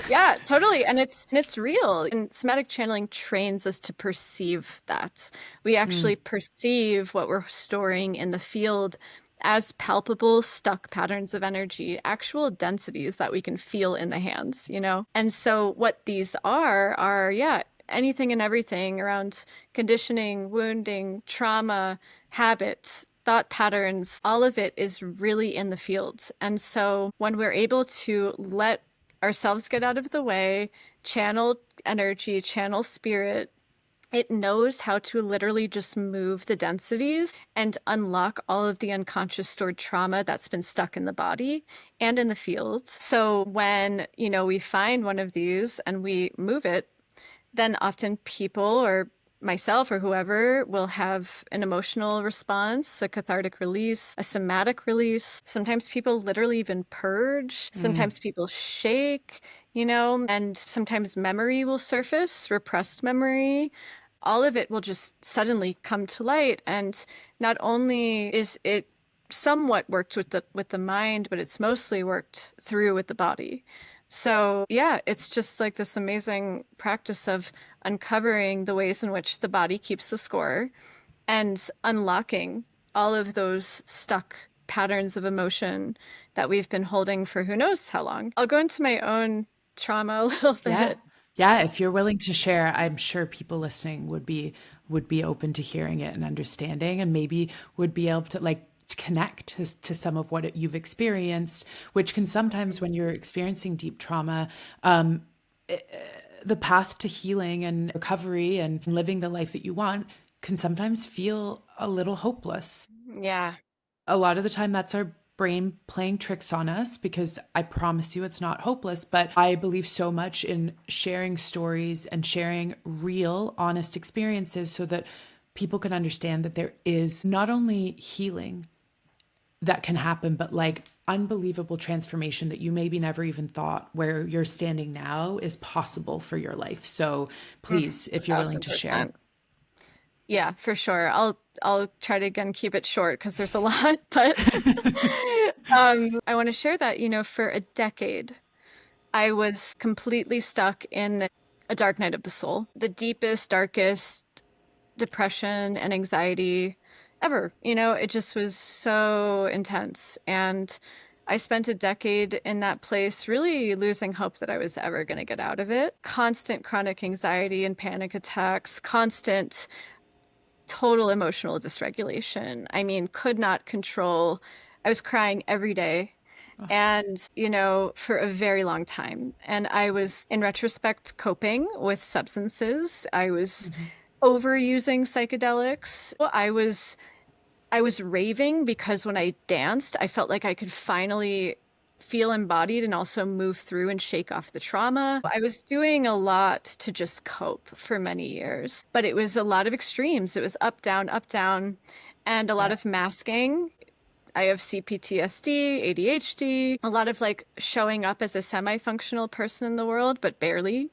Yeah, totally. And it's real. And somatic channeling trains us to perceive that. We Mm, actually perceive what we're storing in the field as palpable stuck patterns of energy, actual densities that we can feel in the hands, you know? And so what these are, yeah, anything and everything around conditioning, wounding, trauma, habits, thought patterns, all of it is really in the field. And so when we're able to let ourselves get out of the way, channel energy, channel spirit, it knows how to literally just move the densities and unlock all of the unconscious stored trauma that's been stuck in the body and in the field. So when, we find one of these and we move it, then often people or myself or whoever will have an emotional response, a cathartic release, a somatic release. Sometimes people literally even purge. mm. Sometimes people shake, and sometimes memory will surface, repressed memory. All of it will just suddenly come to light. And not only is it somewhat worked with the mind, but it's mostly worked through with the body. So, yeah, it's just like this amazing practice of uncovering the ways in which the body keeps the score and unlocking all of those stuck patterns of emotion that we've been holding for who knows how long. I'll go into my own trauma a little Yeah. bit. Yeah, if you're willing to share, I'm sure people listening would be open to hearing it and understanding, and maybe would be able to like connect to some of what you've experienced, which can sometimes, when you're experiencing deep trauma, the path to healing and recovery and living the life that you want can sometimes feel a little hopeless. Yeah. A lot of the time that's our brain playing tricks on us, because I promise you it's not hopeless. But I believe so much in sharing stories and sharing real honest experiences so that people can understand that there is not only healing that can happen, but like unbelievable transformation that you maybe never even thought where you're standing now is possible for your life. So please, if you're willing Thousand to share. percent. Yeah, for sure. I'll try to again keep it short because there's a lot, but I want to share that, for a decade, I was completely stuck in a dark night of the soul, the deepest, darkest depression and anxiety ever. It just was so intense. And I spent a decade in that place, really losing hope that I was ever going to get out of it. Constant chronic anxiety and panic attacks, constant total emotional dysregulation. I mean, could not control. I was crying every day and, for a very long time. And I was, in retrospect, coping with substances. I was Mhm. overusing psychedelics. I was raving because when I danced, I felt like I could finally feel embodied and also move through and shake off the trauma. I was doing a lot to just cope for many years, but it was a lot of extremes. It was up, down, and a lot Yeah. of masking. I have CPTSD, ADHD, a lot of like showing up as a semi functional person in the world, but barely,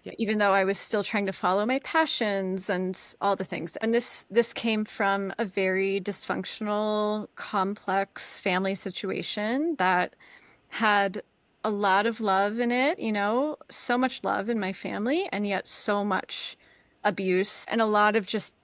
Yeah. even though I was still trying to follow my passions and all the things. And this came from a very dysfunctional, complex family situation that had a lot of love in it, so much love in my family, and yet so much abuse and a lot of just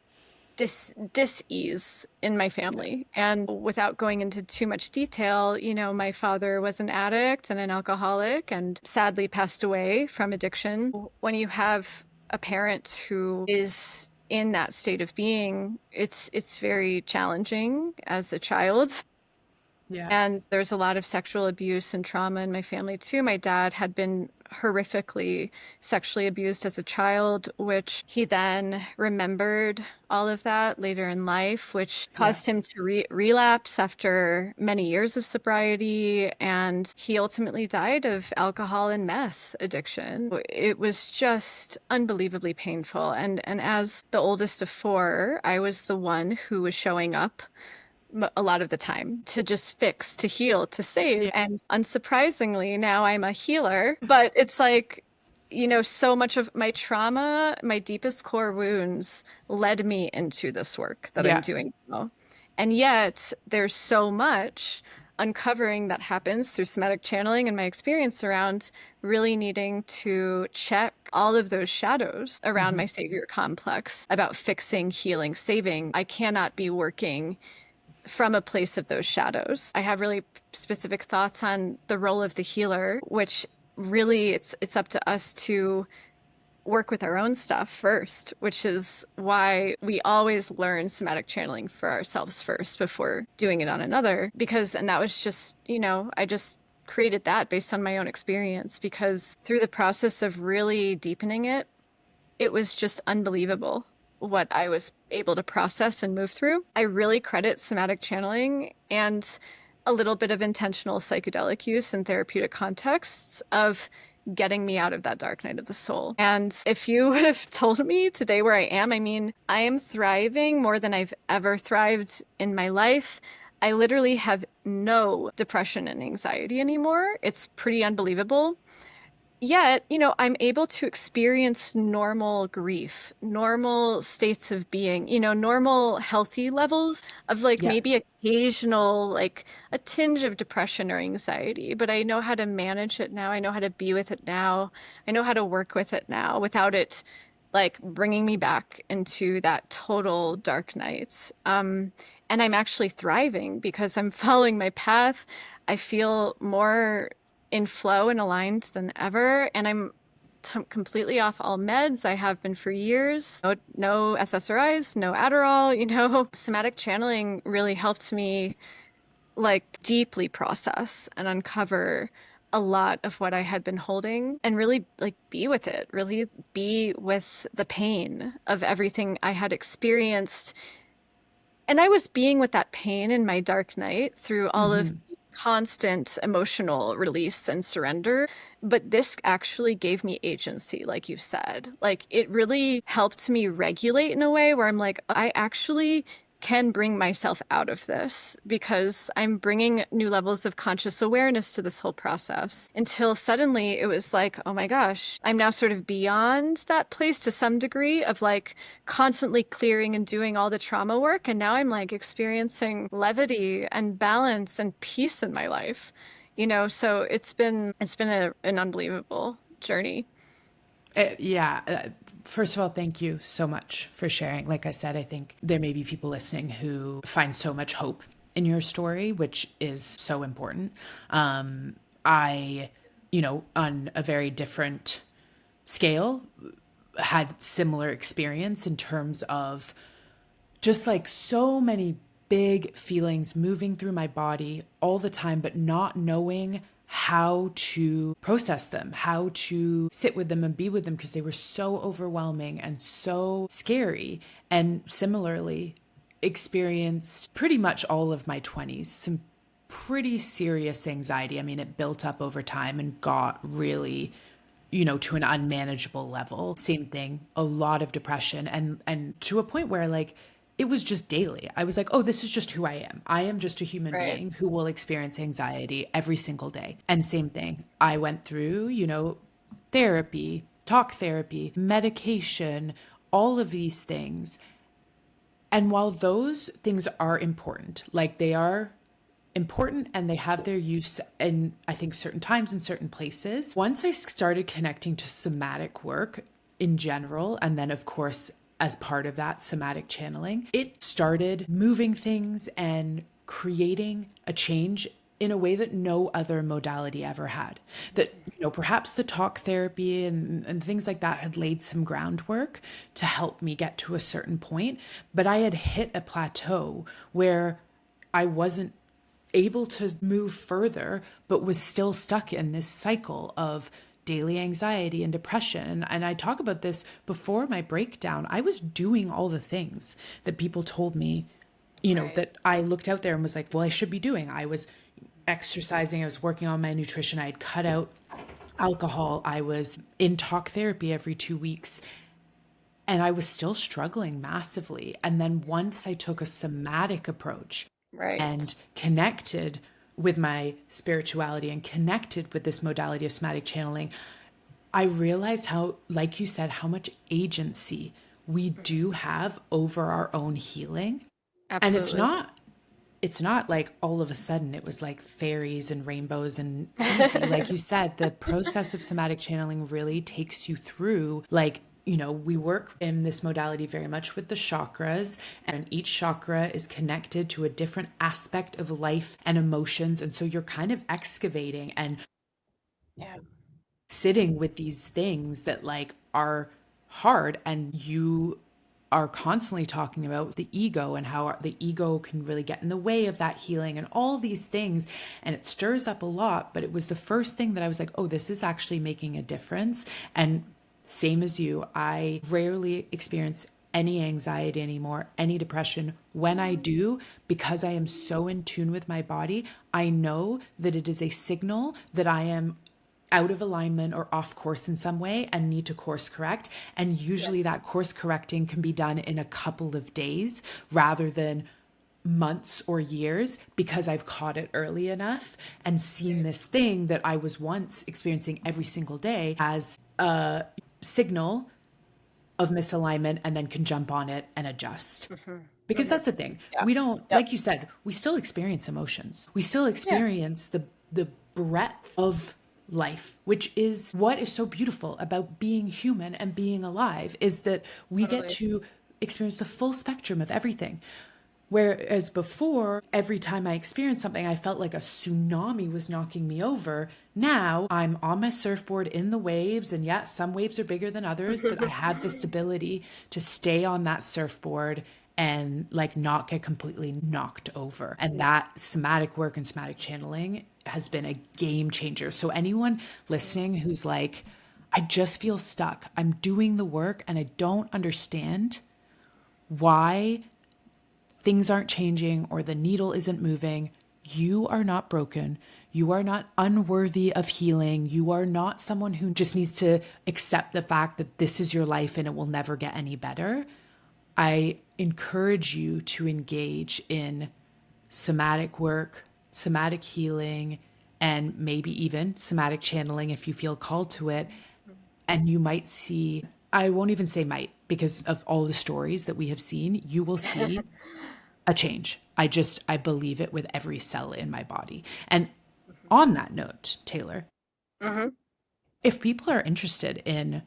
dis-ease in my Yeah. family. And without going into too much detail, my father was an addict and an alcoholic and sadly passed away from addiction. When you have a parent who is in that state of being, it's very challenging as a child. Yeah. And there's a lot of sexual abuse and trauma in my family too. My dad had been horrifically sexually abused as a child, which he then remembered all of that later in life, which Yeah. caused him to relapse after many years of sobriety. And he ultimately died of alcohol and meth addiction. It was just unbelievably painful. And as the oldest of four, I was the one who was showing up a lot of the time to just fix, to heal, to save. Yeah. And unsurprisingly, now I'm a healer, but it's like So much of my trauma, my deepest core wounds led me into this work that I'm Yeah. doing now. And yet, there's so much uncovering that happens through somatic channeling and my experience around really needing to check all of those shadows around Hmm. my savior complex about fixing, healing, saving. I cannot be working from a place of those shadows. I have really specific thoughts on the role of the healer, which really it's up to us to work with our own stuff first, which is why we always learn somatic channeling for ourselves first before doing it on another. And that was just, I just created that based on my own experience because through the process of really deepening it, it was just unbelievable what I was able to process and move through. I really credit somatic channeling and a little bit of intentional psychedelic use in therapeutic contexts of getting me out of that dark night of the soul. And if you would have told me today where I am, I mean, I am thriving more than I've ever thrived in my life. I literally have no depression and anxiety anymore. It's pretty unbelievable. Yet, I'm able to experience normal grief, normal states of being, normal healthy levels of like Yeah. maybe occasional, like a tinge of depression or anxiety. But I know how to manage it now. I know how to be with it now. I know how to work with it now without it like bringing me back into that total dark night. And I'm actually thriving because I'm following my path. I feel more in flow and aligned than ever. And I'm completely off all meds. I have been for years. No SSRIs, no Adderall, Somatic channeling really helped me like deeply process and uncover a lot of what I had been holding and really like be with it, really be with the pain of everything I had experienced. And I was being with that pain in my dark night through all of Hmm. the constant emotional release and surrender. But this actually gave me agency, like you said. Like it really helped me regulate in a way where I'm like, I actually can bring myself out of this because I'm bringing new levels of conscious awareness to this whole process until suddenly it was like, oh my gosh, I'm now sort of beyond that place to some degree of like constantly clearing and doing all the trauma work. And now I'm like experiencing levity and balance and peace in my life, so an unbelievable journey. Yeah. First of all, thank you so much for sharing. Like I said, I think there may be people listening who find so much hope in your story, which is so important. I, on a very different scale, had similar experience in terms of just like so many big feelings moving through my body all the time, but not knowing how to process them, how to sit with them and be with them because they were so overwhelming and so scary. And similarly, experienced pretty much all of my 20s some pretty serious anxiety. I mean, it built up over time and got really to an unmanageable level. Same thing, a lot of depression and to a point where like it was just daily. I was like, "Oh, this is just who I am. I am just a human Right. being who will experience anxiety every single day." And same thing. I went through, therapy, talk therapy, medication, all of these things. And while those things are important, like they are important and they have their use in, I think, certain times and certain places. Once I started connecting to somatic work in general, and then, of course, as part of that, somatic channeling, it started moving things and creating a change in a way that no other modality ever had. That, perhaps the talk therapy and things like that had laid some groundwork to help me get to a certain point, but I had hit a plateau where I wasn't able to move further, but was still stuck in this cycle of daily anxiety and depression. And I talk about this before my breakdown. I was doing all the things that people told me, Right. that I looked out there and was like, well, I should be doing. I was exercising, I was working on my nutrition, I had cut out alcohol, I was in talk therapy every 2 weeks. And I was still struggling massively. And then once I took a somatic approach Right. and connected with my spirituality and connected with this modality of somatic channeling, I realized how, like you said, how much agency we do have over our own healing. And Absolutely. it's not like all of a sudden it was like fairies and rainbows and easy. Like you said, the process of somatic channeling really takes you through, like, we work in this modality very much with the chakras, and each chakra is connected to a different aspect of life and emotions. And so you're kind of excavating and Yeah. sitting with these things that like are hard, and you are constantly talking about the ego and how the ego can really get in the way of that healing and all these things, and it stirs up a lot. But it was the first thing that I was like, oh, this is actually making a difference. And same as you, I rarely experience any anxiety anymore, any depression. When I do, because I am so in tune with my body, I know that it is a signal that I am out of alignment or off course in some way and need to course correct. And usually Yes. that course correcting can be done in a couple of days rather than months or years, because I've caught it early enough and seen this thing that I was once experiencing every single day as a signal of misalignment, and then can jump on it and adjust. Hmm. Because Hmm. that's the thing. Yeah. We don't, Yep. like you said, we still experience emotions. We still Yeah. experience the breadth of life, which is what is so beautiful about being human and being alive, is that we get Totally. to experience the full spectrum of everything. Whereas before, every time I experienced something, I felt like a tsunami was knocking me over. Now I'm on my surfboard in the waves, and yeah, some waves are bigger than others, but I have the stability to stay on that surfboard and like not get completely knocked over. And that somatic work and somatic channeling has been a game changer. So anyone listening who's like, I just feel stuck, I'm doing the work and I don't understand why things aren't changing or the needle isn't moving, you are not broken. You are not unworthy of healing. You are not someone who just needs to accept the fact that this is your life and it will never get any better. I encourage you to engage in somatic work, somatic healing, and maybe even somatic channeling if you feel called to it. And you might see, I won't even say might, because of all the stories that we have seen, you will see a change. I believe it with every cell in my body. And on that note, Taylor, Hmm. if people are interested in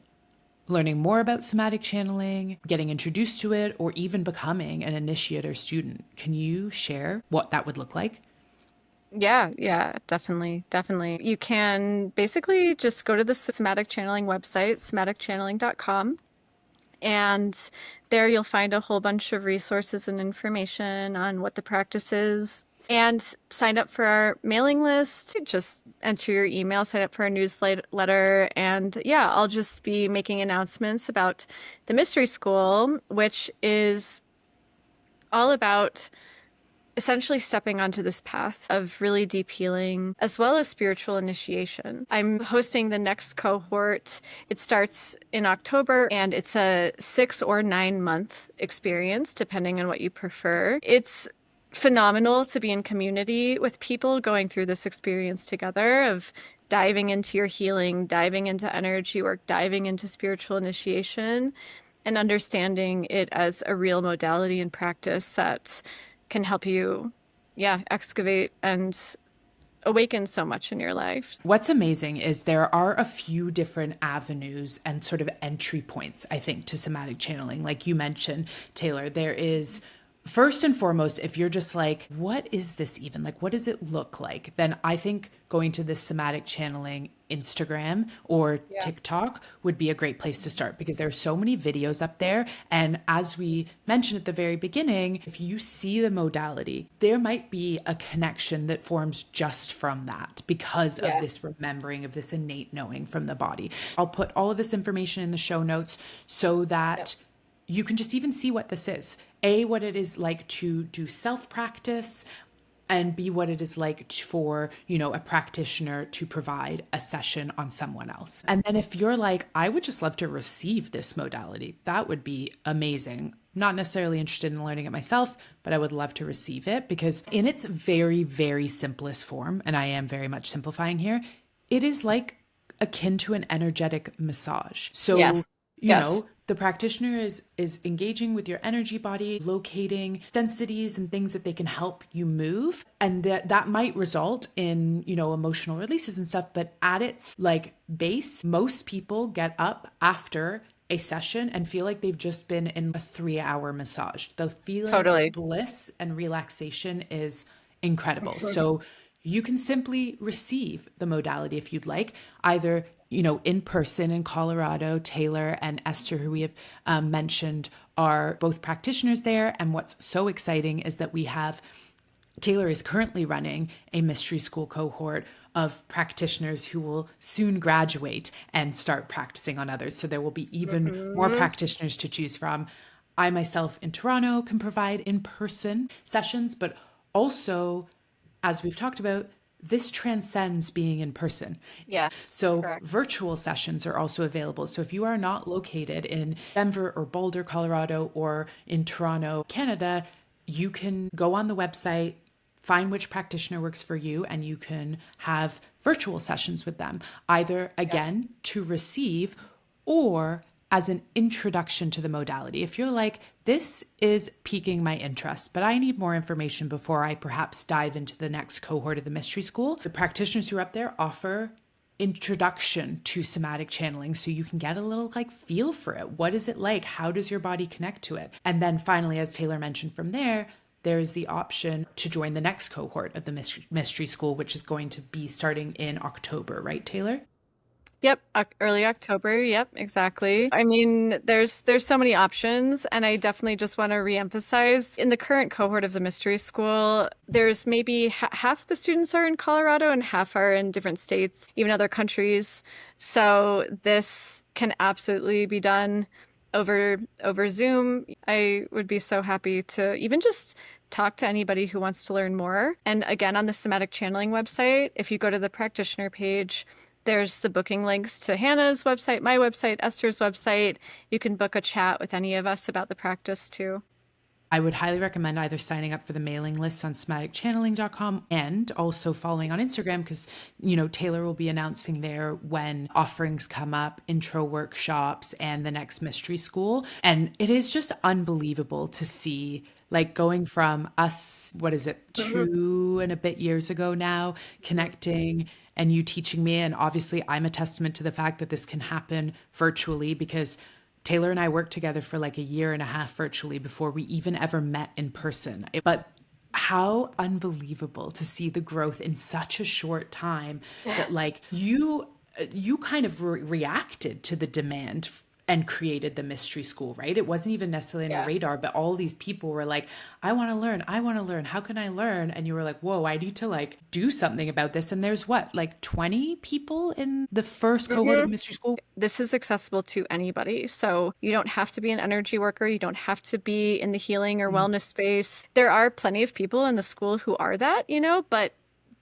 learning more about somatic channeling, getting introduced to it, or even becoming an initiate or student, can you share what that would look like? Yeah, yeah, definitely, definitely. You can basically just go to the somatic channeling website, somaticchanneling.com, and there you'll find a whole bunch of resources and information on what the practice is. And sign up for our mailing list. Just enter your email, sign up for our newsletter. And yeah, I'll just be making announcements about the Mystery School, which is all about essentially stepping onto this path of really deep healing as well as spiritual initiation. I'm hosting the next cohort. It starts in October and it's a 6 or 9 month experience, depending on what you prefer. It's phenomenal to be in community with people going through this experience together of diving into your healing, diving into energy work, diving into spiritual initiation, and understanding it as a real modality and practice that can help you, yeah, excavate and awaken so much in your life. What's amazing is there are a few different avenues and sort of entry points, I think, to somatic channeling. Like you mentioned, Taylor, there is first and foremost, if you're just like, what is this even? Like, what does it look like? Then I think going to this somatic channeling Instagram or Yeah. TikTok would be a great place to start, because there are so many videos up there. And as we mentioned at the very beginning, if you see the modality, there might be a connection that forms just from that because of Yeah. this remembering, of this innate knowing from the body. I'll put all of this information in the show notes so Yep. that you can just even see what this is. A, what it is like to do self practice, and B, what it is like for, a practitioner to provide a session on someone else. And then if you're like, I would just love to receive this modality, that would be amazing. Not necessarily interested in learning it myself, but I would love to receive it, because in its very, very simplest form, and I am very much simplifying here, it is like akin to an energetic massage. So, Yes. Yes. the practitioner is engaging with your energy body, locating densities and things that they can help you move. And that might result in, emotional releases and stuff, but at its like base, most people get up after a session and feel like they've just been in a 3-hour massage. The feeling of Totally. bliss and relaxation is incredible. So you can simply receive the modality if you'd like, either, in person in Colorado. Taylor and Esther, who we have mentioned, are both practitioners there. And what's so exciting is that Taylor is currently running a mystery school cohort of practitioners who will soon graduate and start practicing on others. So there will be even more Hmm. practitioners to choose from. I myself in Toronto can provide in person sessions, but also, as we've talked about, this transcends being in person. Yeah. So Correct. virtual sessions are also available. So if you are not located in Denver or Boulder, Colorado, or in Toronto, Canada, you can go on the website, find which practitioner works for you, and you can have virtual sessions with them, either Yes. again to receive or as an introduction to the modality. If you're like, this is piquing my interest, but I need more information before I perhaps dive into the next cohort of the mystery school, the practitioners who are up there offer introduction to somatic channeling so you can get a little like feel for it. What is it like? How does your body connect to it? And then finally, as Taylor mentioned, from there is the option to join the next cohort of the mystery school, which is going to be starting in October, right, Taylor? Yep, early October. Yep, exactly. I mean, there's so many options, and I definitely just want to reemphasize in the current cohort of the mystery school, there's maybe half the students are in Colorado and half are in different states, even other countries. So this can absolutely be done over Zoom. I would be so happy to even just talk to anybody who wants to learn more. And again, on the Somatic Channeling website, if you go to the practitioner page, there's the booking links to Hannah's website, my website, Esther's website. You can book a chat with any of us about the practice too. I would highly recommend either signing up for the mailing list on somaticchanneling.com and also following on Instagram because, Taylor will be announcing there when offerings come up, intro workshops, and the next mystery school. And it is just unbelievable to see like going from us, what is it, Mhm. 2 and a bit years ago now, connecting and you teaching me. And obviously, I'm a testament to the fact that this can happen virtually because Taylor and I worked together for like a year and a half virtually before we even ever met in person. But how unbelievable to see the growth in such a short time that like you kind of reacted to the demand and created the mystery school, right? It wasn't even necessarily on your Yeah. radar, but all these people were like, I want to learn. I want to learn. How can I learn? And you were like, whoa, I need to like do something about this. And there's what, like 20 people in the first cohort of Mhm. the mystery school? This is accessible to anybody. So you don't have to be an energy worker. You don't have to be in the healing or wellness space. There are plenty of people in the school who are that, but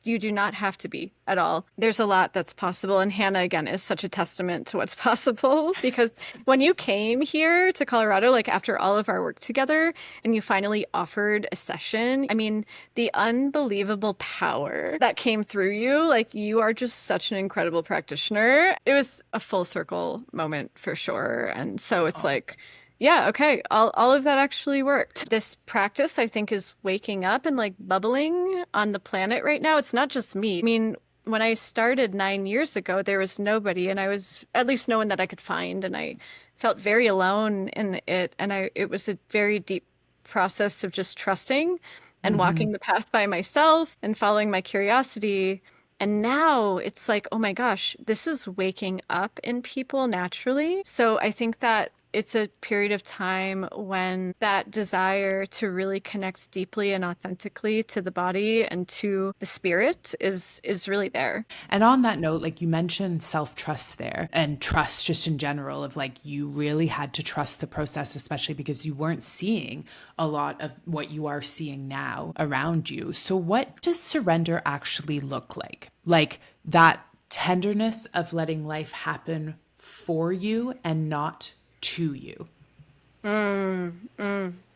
you do not have to be at all. There's a lot that's possible. And Hannah, again, is such a testament to what's possible because when you came here to Colorado, like after all of our work together, and you finally offered a session, I mean, the unbelievable power that came through you, like you are just such an incredible practitioner. It was a full circle moment for sure. And so it's Oh. like, yeah, okay. All of that actually worked. This practice, I think, is waking up and like bubbling on the planet right now. It's not just me. I mean, when I started 9 years ago, there was nobody, and I was at least no one that I could find, and I felt very alone in it. And it was a very deep process of just trusting and Mm-hmm. walking the path by myself and following my curiosity. And now it's like, oh my gosh, this is waking up in people naturally. So I think that it's a period of time when that desire to really connect deeply and authentically to the body and to the spirit is really there. And on that note, like you mentioned self trust there and trust just in general, of like you really had to trust the process, especially because you weren't seeing a lot of what you are seeing now around you. So, what does surrender actually look like? Like that tenderness of letting life happen for you and not to you.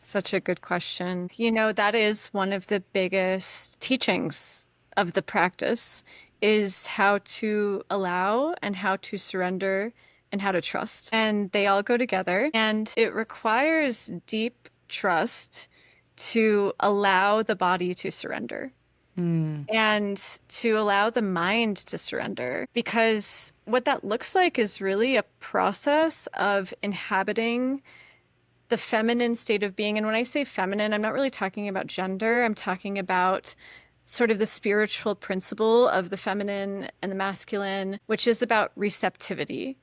Such a good question. That is one of the biggest teachings of the practice is how to allow and how to surrender and how to trust. And they all go together. And it requires deep trust to allow the body to surrender and to allow the mind to surrender. Because what that looks like is really a process of inhabiting the feminine state of being. And when I say feminine, I'm not really talking about gender. I'm talking about sort of the spiritual principle of the feminine and the masculine, which is about receptivity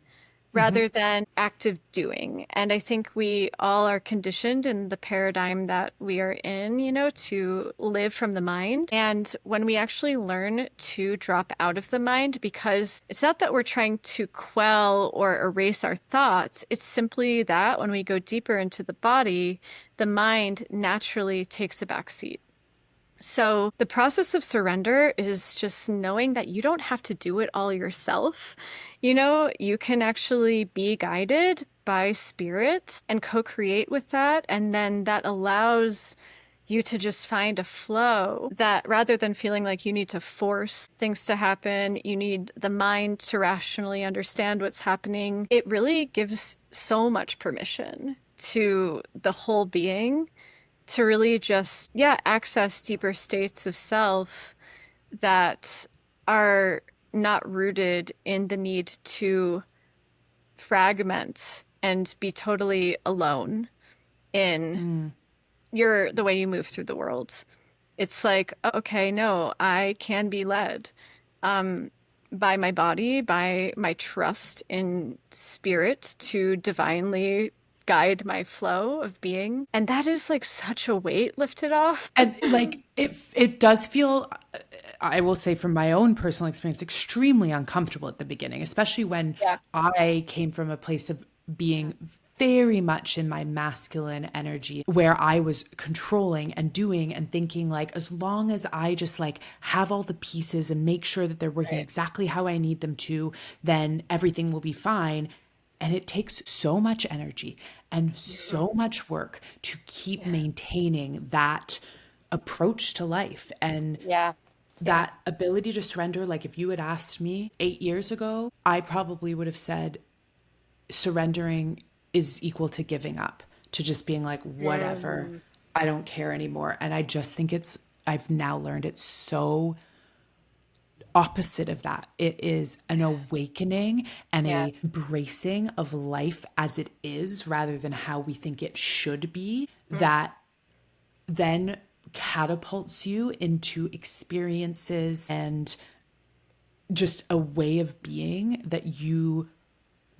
rather than active doing. And I think we all are conditioned in the paradigm that we are in, to live from the mind. And when we actually learn to drop out of the mind, because it's not that we're trying to quell or erase our thoughts, it's simply that when we go deeper into the body, the mind naturally takes a backseat. So the process of surrender is just knowing that you don't have to do it all yourself. You can actually be guided by spirit and co-create with that. And then that allows you to just find a flow that rather than feeling like you need to force things to happen, you need the mind to rationally understand what's happening. It really gives so much permission to the whole being to really just, access deeper states of self that are not rooted in the need to fragment and be totally alone in the way you move through the world. It's like, okay, no, I can be led by my body, by my trust in spirit to divinely guide my flow of being. And that is like such a weight lifted off. And like it does feel, I will say from my own personal experience, extremely uncomfortable at the beginning, especially when Yeah. I came from a place of being very much in my masculine energy where I was controlling and doing and thinking like, as long as I just like have all the pieces and make sure that they're working exactly how I need them to, then everything will be fine. And it takes so much energy and so much work to keep maintaining that approach to life and that ability to surrender. Like if you had asked me 8 years ago, I probably would have said surrendering is equal to giving up, to just being like, whatever, I don't care anymore. And I just think I've now learned it's so opposite of that. It is an awakening and a embracing of life as it is rather than how we think it should be that then catapults you into experiences and just a way of being that you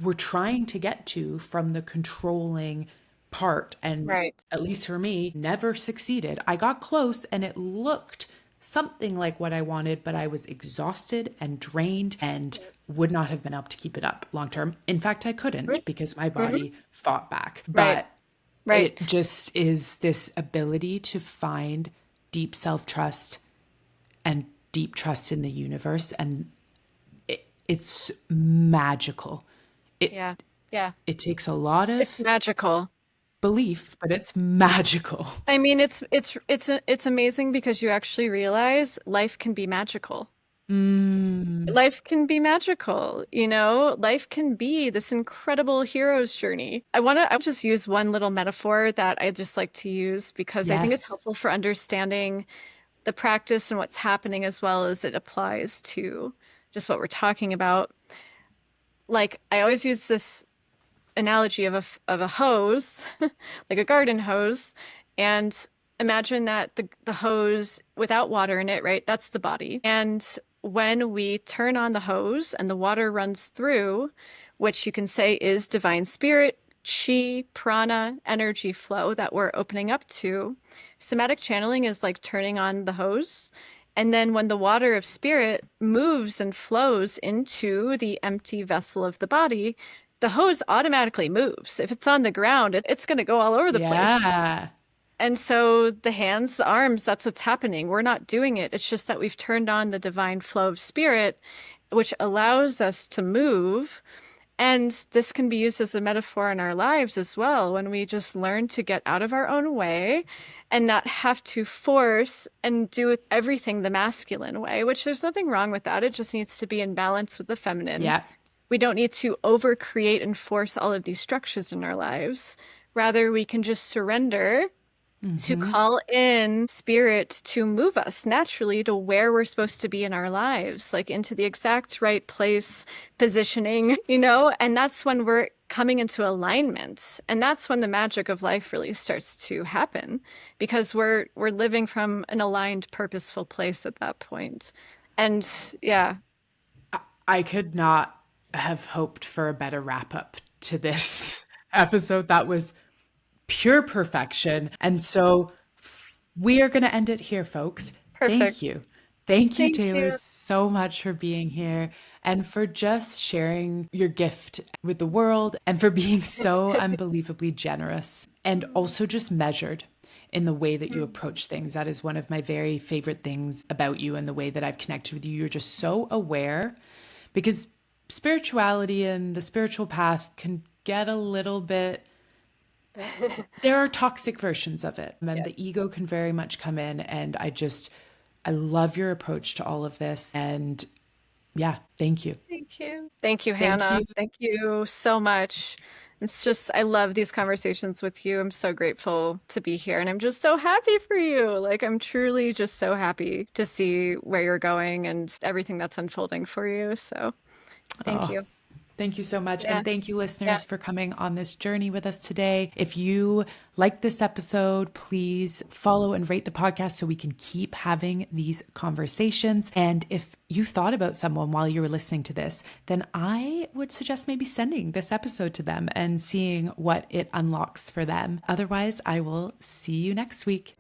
were trying to get to from the controlling part. And Right. at least for me, never succeeded. I got close and it looked something like what I wanted, but I was exhausted and drained and would not have been able to keep it up long term. In fact, I couldn't because my body fought back. Right. But Right. it just is this ability to find deep self-trust and deep trust in the universe. And it's magical. Yeah. Yeah. It takes a lot It's of magical. belief, but it's magical. I mean, it's amazing because you actually realize life can be magical. Life can be magical, Life can be this incredible hero's journey. I'll just use one little metaphor that I just like to use because I think it's Yes. helpful for understanding the practice and what's happening as well as it applies to just what we're talking about. Like I always use this analogy of a hose, like a garden hose, and imagine that the hose without water in it, right? That's the body. And when we turn on the hose and the water runs through, which you can say is divine spirit, chi, prana, energy flow that we're opening up to, somatic channeling is like turning on the hose. And then when the water of spirit moves and flows into the empty vessel of the body, the hose automatically moves. If it's on the ground, it's going to go all over the place. Yeah. And so the hands, the arms, that's what's happening. We're not doing it. It's just that we've turned on the divine flow of spirit, which allows us to move And this can be used as a metaphor in our lives as well, when we just learn to get out of our own way and not have to force and do everything the masculine way, which there's nothing wrong with that. It just needs to be in balance with the feminine. Yeah. We don't need to overcreate and force all of these structures in our lives. Rather, we can just surrender to Mm-hmm. call in spirit to move us naturally to where we're supposed to be in our lives, like into the exact right place, positioning, and that's when we're coming into alignment. And that's when the magic of life really starts to happen, because we're living from an aligned, purposeful place at that point. And yeah, I could not have hoped for a better wrap up to this episode. That was pure perfection. And so we are going to end it here, folks. Thank perfect. you. Thank you, Thank Taylor, you. so much for being here and for just sharing your gift with the world and for being so unbelievably generous and also just measured in the way that you approach things. That is one of my very favorite things about you and the way that I've connected with you. You're just so aware because spirituality and the spiritual path can get a little bit, there are toxic versions of it and Yes. the ego can very much come in. And I love your approach to all of this. And yeah, thank you. Thank you. Thank you, Thank Hannah. you. Thank you so much. It's just, I love these conversations with you. I'm so grateful to be here. And I'm just so happy for you. Like, I'm truly just so happy to see where you're going and everything that's unfolding for you. So, thank Oh, you. thank you so much. Yeah. And thank you, Yeah. listeners, for coming on this journey with us today. If you like this episode, please follow and rate the podcast so we can keep having these conversations. And if you thought about someone while you were listening to this, then I would suggest maybe sending this episode to them and seeing what it unlocks for them. Otherwise, I will see you next week.